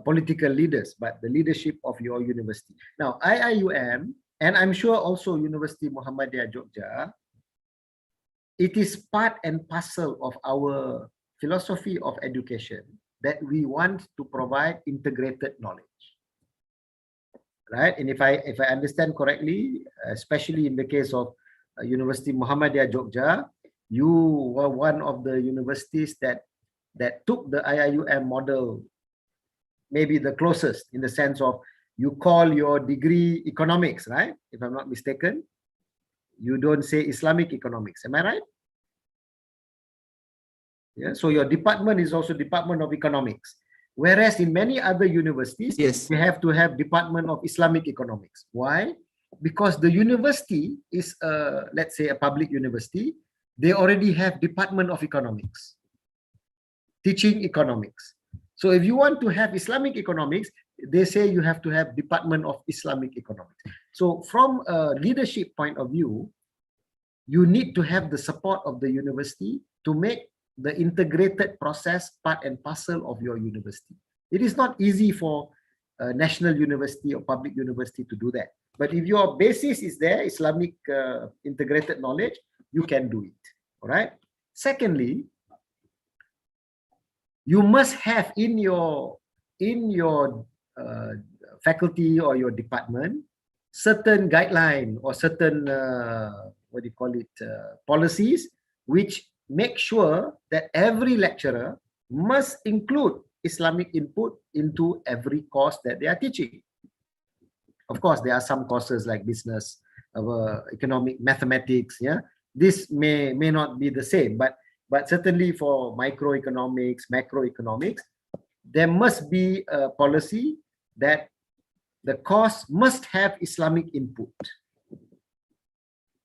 political leaders, but the leadership of your university. Now, IIUM, and I'm sure also University Muhammadiyah Jogja, it is part and parcel of our philosophy of education that we want to provide integrated knowledge, right? And if I understand correctly, especially in the case of University Muhammadiyah Jogja, you were one of the universities that took the IIUM model maybe the closest, in the sense of you call your degree economics, right? If I'm not mistaken. You don't say Islamic economics, am I right? Yeah, so your department is also Department of Economics. Whereas in many other universities, Yes, you have to have Department of Islamic Economics. Why? Because the university is, let's say, a public university. They already have Department of Economics, teaching economics. So if you want to have Islamic economics, they say you have to have Department of Islamic Economics. So from a leadership point of view, you need to have the support of the university to make the integrated process part and parcel of your university. It is not easy for a national university or public university to do that. But if your basis is there, Islamic integrated knowledge, you can do it. All right. Secondly, you must have in your faculty or your department certain guideline or certain what do you call it, policies, which make sure that every lecturer must include Islamic input into every course that they are teaching. Of course, there are some courses like business, economic, mathematics. Yeah, this may not be the same, but certainly for microeconomics, macroeconomics, there must be a policy that the course must have Islamic input.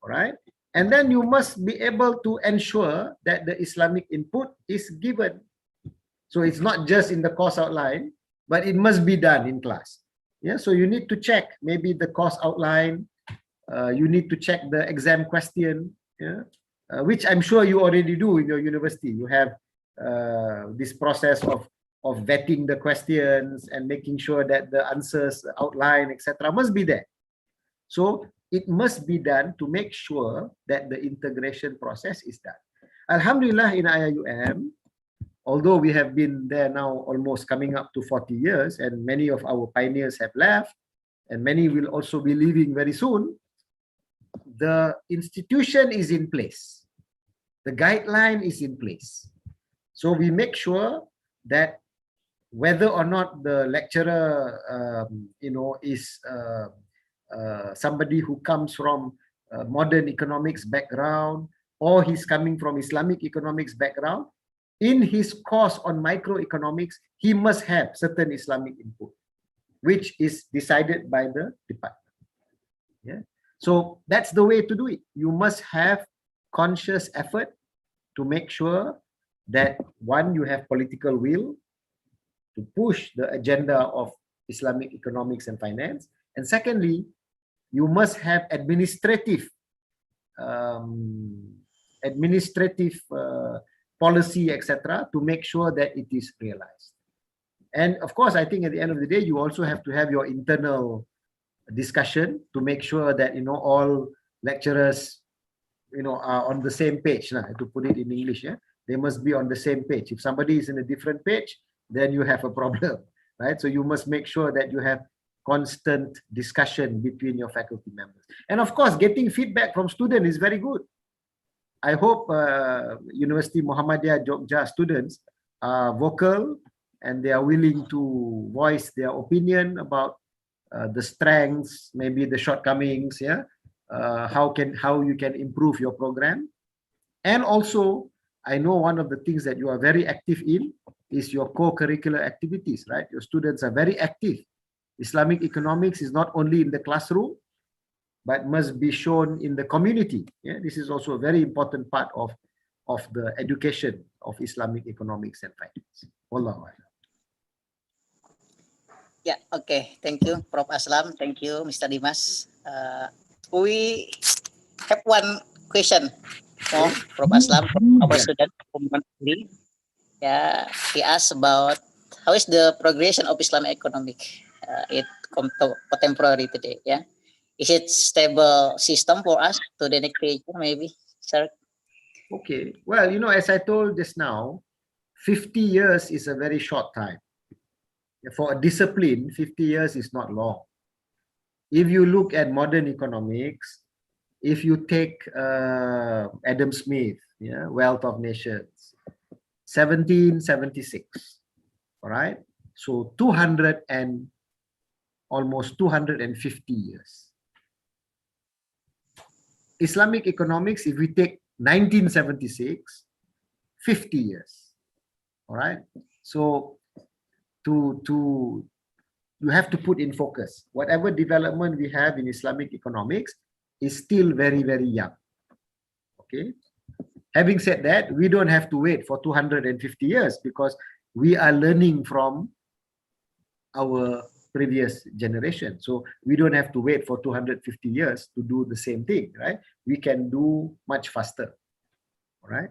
All right. And then you must be able to ensure that the Islamic input is given. So it's not just in the course outline, but it must be done in class. Yeah. So you need to check maybe the course outline. You need to check the exam question. Yeah. Which I'm sure you already do in your university. You have this process of vetting the questions and making sure that the answers, outline, etc., must be there. So it must be done to make sure that the integration process is done. Alhamdulillah, in IIUM, although we have been there now almost coming up to 40 years, and many of our pioneers have left, and many will also be leaving very soon, the institution is in place. The guideline is in place. So we make sure that whether or not the lecturer, is somebody who comes from modern economics background, or he's coming from Islamic economics background, in his course on microeconomics, he must have certain Islamic input, which is decided by the department. Yeah. So that's the way to do it. You must have conscious effort to make sure that, one, you have political will to push the agenda of Islamic economics and finance, and secondly, you must have administrative policy, etc., to make sure that it is realized. And of course, I think at the end of the day, you also have to have your internal discussion to make sure that all lecturers are on the same page. To put it in English, yeah, they must be on the same page. If somebody is in a different page, then you have a problem, right? So you must make sure that you have constant discussion between your faculty members. And of course, getting feedback from students is very good. I hope University Muhammadiyah Jogja students are vocal and they are willing to voice their opinion about the strengths, maybe the shortcomings, yeah, how you can improve your program. And also, I know one of the things that you are very active in is your co-curricular activities, right? Your students are very active. Islamic economics is not only in the classroom, but must be shown in the community. Yeah, this is also a very important part of the education of Islamic economics and finance. Wallahu a'lam. Yeah, okay. Thank you, Prof. Aslam. Thank you, Mr. Dimas. We have one question for Prof. Aslam from our student. Yeah, he asked about how is the progression of Islamic economic it contemporary today. Yeah, is it stable system for us to the next future maybe, sir? Okay, well, as I told just now, 50 years is a very short time. For a discipline, 50 years is not long. If you look at modern economics, if you take Adam Smith, yeah, Wealth of Nations, 1776, all right? So almost 250 years. Islamic economics, if we take 1976, 50 years, all right? So you have to put in focus. Whatever development we have in Islamic economics is still very, very young. Okay. Having said that, we don't have to wait for 250 years because we are learning from our previous generation. So we don't have to wait for 250 years to do the same thing, right? We can do much faster. All right.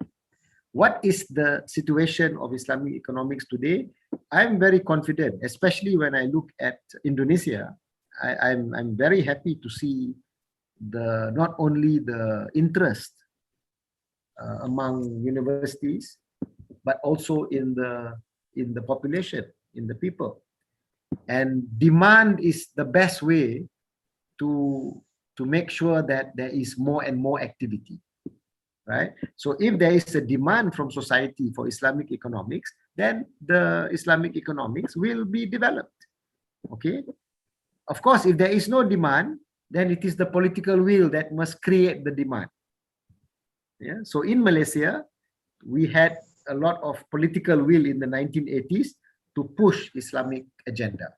What is the situation of Islamic economics today? I'm very confident, especially when I look at Indonesia. I'm very happy to see not only the interest among universities, but also in the population, in the people. And demand is the best way to make sure that there is more and more activity. Right? So if there is a demand from society for Islamic economics, then the Islamic economics will be developed. Okay. Of course, if there is no demand, then it is the political will that must create the demand. Yeah. So in Malaysia, we had a lot of political will in the 1980s to push Islamic agenda.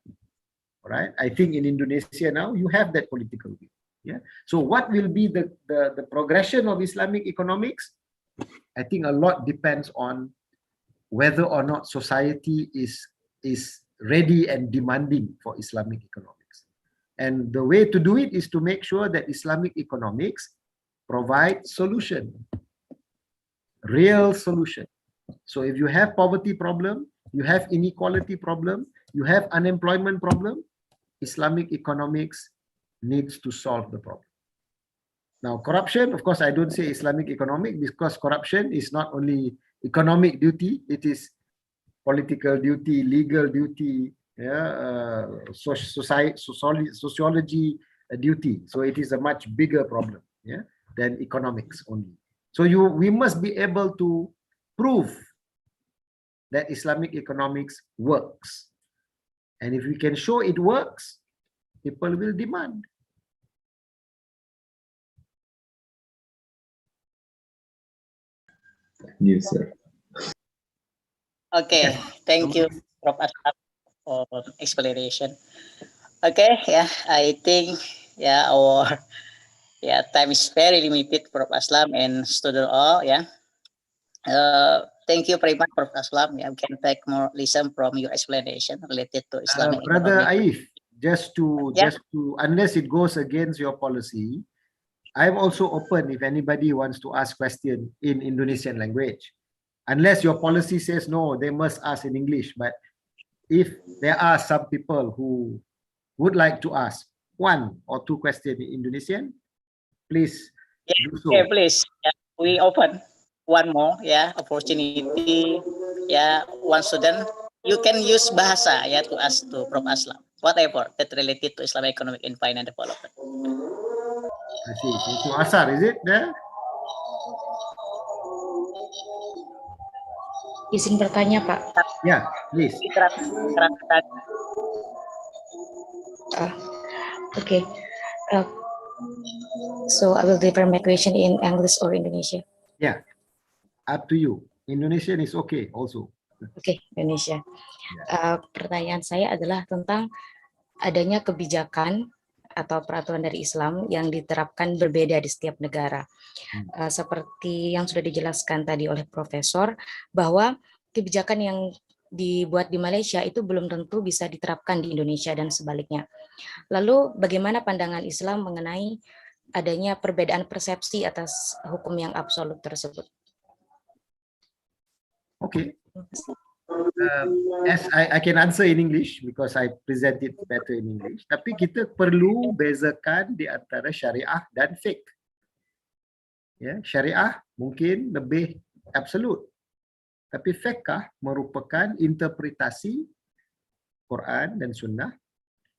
Right? I think in Indonesia now, you have that political will. Yeah. So what will be the progression of Islamic economics? I think a lot depends on whether or not society is ready and demanding for Islamic economics. And the way to do it is to make sure that Islamic economics provides solution, real solution. So if you have poverty problem, you have inequality problem, you have unemployment problem, Islamic economics needs to solve the problem. Now, corruption, of course, I don't say Islamic economic because corruption is not only economic duty, it is political duty, legal duty, yeah, sociology duty. So it is a much bigger problem, yeah, than economics only. So we must be able to prove that Islamic economics works. And if we can show it works, people will demand. Yes, sir. Okay, thank you, Prof. Aslam, for explanation. Okay, yeah, I think our time is very limited, Prof. Aslam and student all. Yeah, thank you very much, Prof. Aslam. Yeah, we can take more listen from your explanation related to Islamic Brother economic. Aif, just to unless it goes against your policy, I'm also open if anybody wants to ask question in Indonesian language. Unless your policy says no, they must ask in English. But if there are some people who would like to ask one or two questions in Indonesian, please do so. Okay, please. Yeah, we open one more opportunity. Yeah, one student. You can use bahasa to ask to Prof. Aslam. Whatever that related to Islamic economic and finance development. I see. So Asar, is it there? Izin bertanya, Pak. Yeah, please. Okay. So I will deliver my question in English or Indonesia. Yeah, up to you. Indonesian is okay also. Oke, Indonesia. Pertanyaan saya adalah tentang adanya kebijakan atau peraturan dari Islam yang diterapkan berbeda di setiap negara. Seperti yang sudah dijelaskan tadi oleh Profesor, bahwa kebijakan yang dibuat di Malaysia itu belum tentu bisa diterapkan di Indonesia dan sebaliknya. Lalu bagaimana pandangan Islam mengenai adanya perbedaan persepsi atas hukum yang absolut tersebut? Okay. As I can answer in English because I present it better in English. Tapi kita perlu bezakan di antara syariah dan fiqh. Ya, syariah mungkin lebih absolut, tapi fiqh merupakan interpretasi Quran dan Sunnah,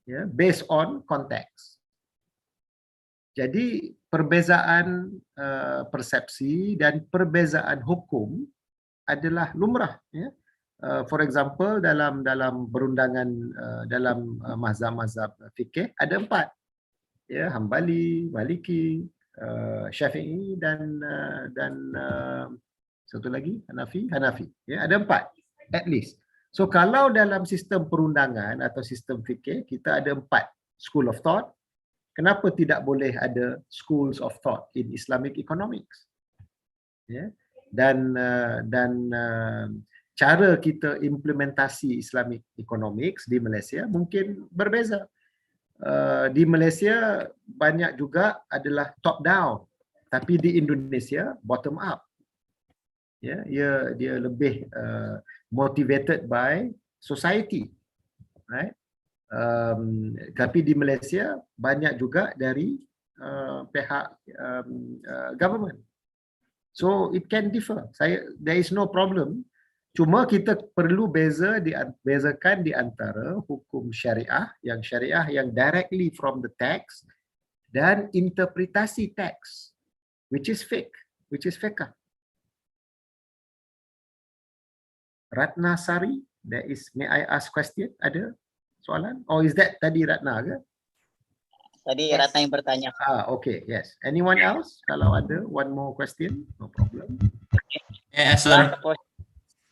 ya, based on context. Jadi perbezaan persepsi dan perbezaan hukum adalah lumrah. Ya. For example, dalam perundangan dalam mazhab-mazhab fikih ada 4, ya, Hambali, Maliki, Syafi'i dan satu lagi Hanafi. Ya, ada 4 at least. So kalau dalam sistem perundangan atau sistem fikih kita ada 4 school of thought, kenapa tidak boleh ada schools of thought in Islamic economics? Ya. Dan cara kita implementasi Islamic economics di Malaysia mungkin berbeza. Di Malaysia banyak juga adalah top down, tapi di Indonesia bottom up. Ya, dia lebih motivated by society, right? Tapi di Malaysia banyak juga dari pihak government. So it can differ. There is no problem. Cuma kita perlu bezakan di antara hukum syariah yang directly from the text dan interpretasi teks, which is fiqh. Ratna Sari, may I ask question? Ada soalan? Or is that tadi Ratna ke? Tadi Ratna yang bertanya. Okay, yes. Anyone else? Kalau ada one more question, no problem. Yeah, sir.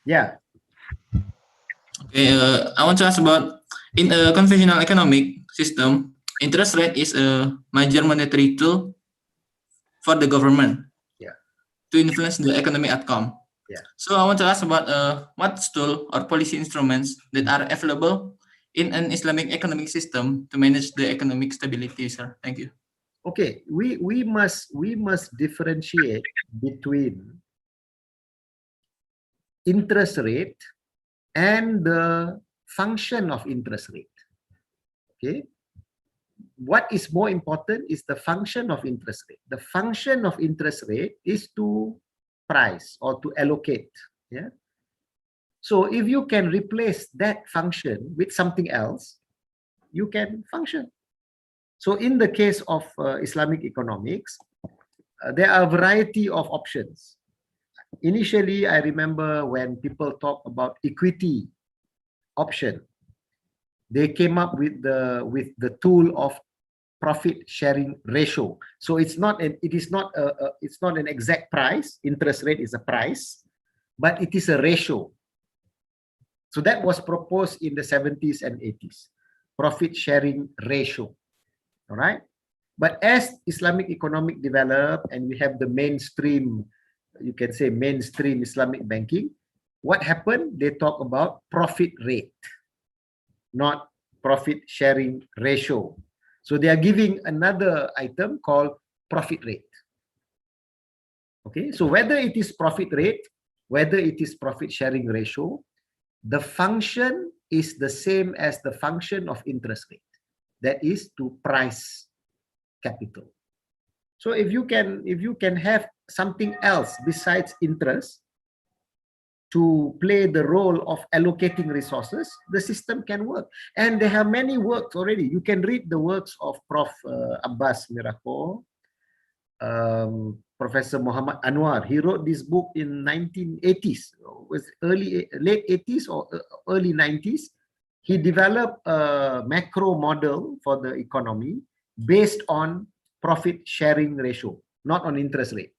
Yeah. Okay, I want to ask about in a conventional economic system, interest rate is a major monetary tool for the government, yeah, to influence the economic outcome. Yeah. So I want to ask about what tool or policy instruments that are available in an Islamic economic system to manage the economic stability, sir. Thank you. Okay, we must differentiate between interest rate and the function of interest rate. Okay, what is more important is the function of interest rate. The function of interest rate is to price or to allocate. Yeah. So if you can replace that function with something else, you can function. So in the case of Islamic economics, there are a variety of options. Initially, I remember when people talk about equity option, they came up with the tool of profit sharing ratio. So it's not an exact price. Interest rate is a price, but it is a ratio. So that was proposed in the 70s and 80s, profit sharing ratio. All right. But as Islamic economic developed and we have the mainstream, you can say mainstream Islamic banking, what happened? They talk about profit rate, not profit sharing ratio. So they are giving another item called profit rate. Okay, so whether it is profit rate, whether it is profit sharing ratio, the function is the same as the function of interest rate. That is to price capital. So if you can have something else besides interest to play the role of allocating resources, the system can work. And there are many works already. You can read the works of Prof. Abbas Miraco, Professor Muhammad Anwar. He wrote this book in 1980s, was late 80s or early 90s, he developed a macro model for the economy based on profit sharing ratio, not on interest rate.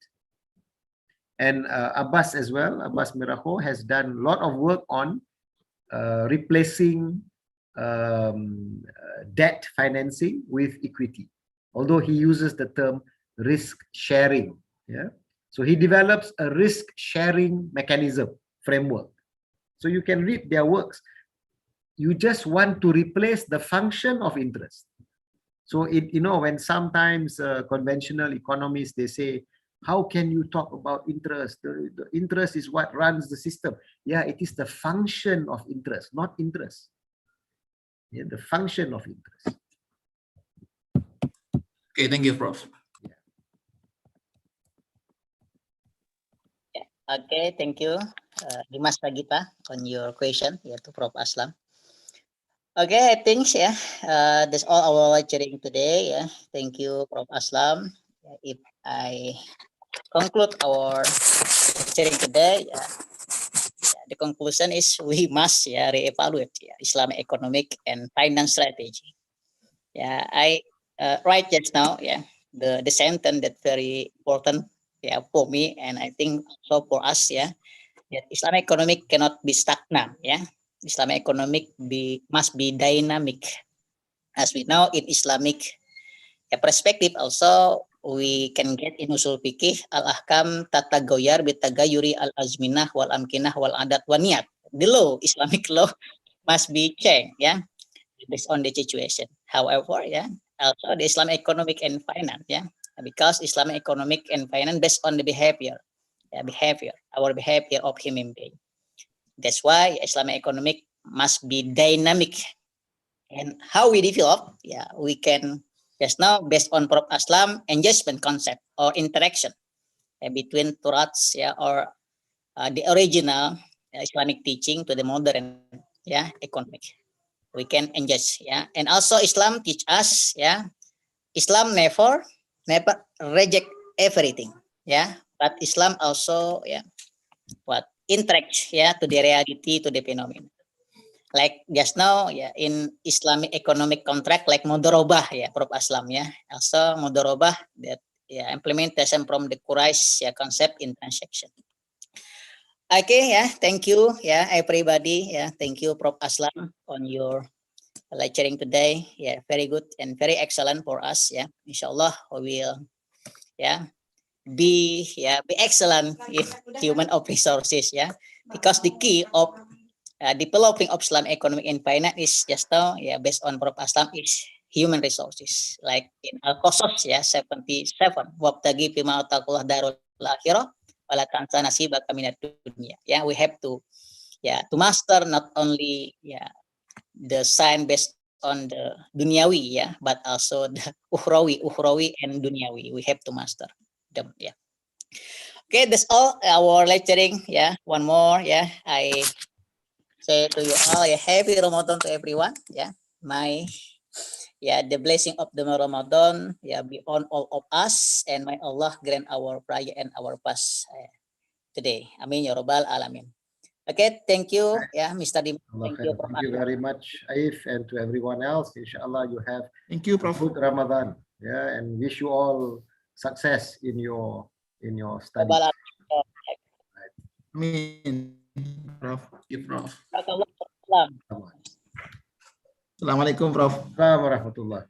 And Abbas as well, Abbas Mirajo, has done a lot of work on replacing debt financing with equity, although he uses the term risk sharing. Yeah, so he develops a risk sharing mechanism framework. So you can read their works. You just want to replace the function of interest. So when sometimes conventional economists, they say, how can you talk about interest? The interest is what runs the system. Yeah, it is the function of interest, not interest. Yeah, the function of interest. Okay, thank you, Prof. Okay, thank you, Dimas Ragita, on your question, to Prof. Aslam. Okay, I think that's all our lecturing today. Yeah, thank you, Prof. Aslam. If I conclude our lecturing today, the conclusion is we must reevaluate Islamic economic and finance strategy. Yeah, I write just now. Yeah, the sentence that's very important. Yeah, for me, and I think so for us. Yeah, that Islamic economic cannot be stagnant. Yeah, Islamic economic must be dynamic. As we know in Islamic perspective, also we can get in usul fikih al-ahkam tatagoyar bitagayuri al-azminah wal amkinah wal adat wa niyat. The law, Islamic law, must be changed, based on the situation. However, also the Islamic economic and finance, because Islamic economic and finance based on the behavior, our behavior of human being. That's why Islamic economic must be dynamic. And how we develop, we can just now based on Prof. Aslam engagement concept or interaction between Turats, or the original Islamic teaching to the modern, economic. We can engage, and also Islam teach us, Islam never reject everything, but Islam also, interact, to the reality, to the phenomenon. Like just now, in Islamic economic contract, like mudharabah, Prof. Aslam, also mudharabah that implementation from the Quraysh concept in transaction. Okay, thank you, everybody, thank you, Prof. Aslam, on your lecturing today. Very good and very excellent for us. Inshallah we will, be excellent in human of resources. Because the key of developing of Islam economic and finance is just now, based on Prof. Aslam, is human resources. Like in Al-Qasas, 77, wabtagi fima ataqullah darul akhirah wala tansa nasibaka minad dunya. We have to master not only the science based on the dunyawi, but also the ukhrawi and dunyawi. We have to master them. Okay, that's all our lecturing. One more. I say to you all, happy Ramadan to everyone. My the blessing of the Ramadan be on all of us, and may Allah grant our prayer and our fast today. Amin ya rabbal alamin. Okay, thank you, Mr. Dim. Thank you very much, Aif, and to everyone else. Inshallah, you have Thank you, Prof. good Ramadan. And wish you all success in your studies. Amin, Prof. Assalamualaikum, Prof. warahmatullah.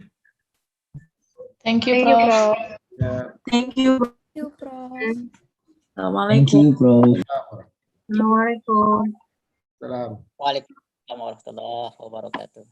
Thank you, Prof. Thank you, Prof. Assalamualaikum. Thank you, Prof. Assalamualaikum. Salam. Waalaikumsalam warahmatullahi wabarakatuh.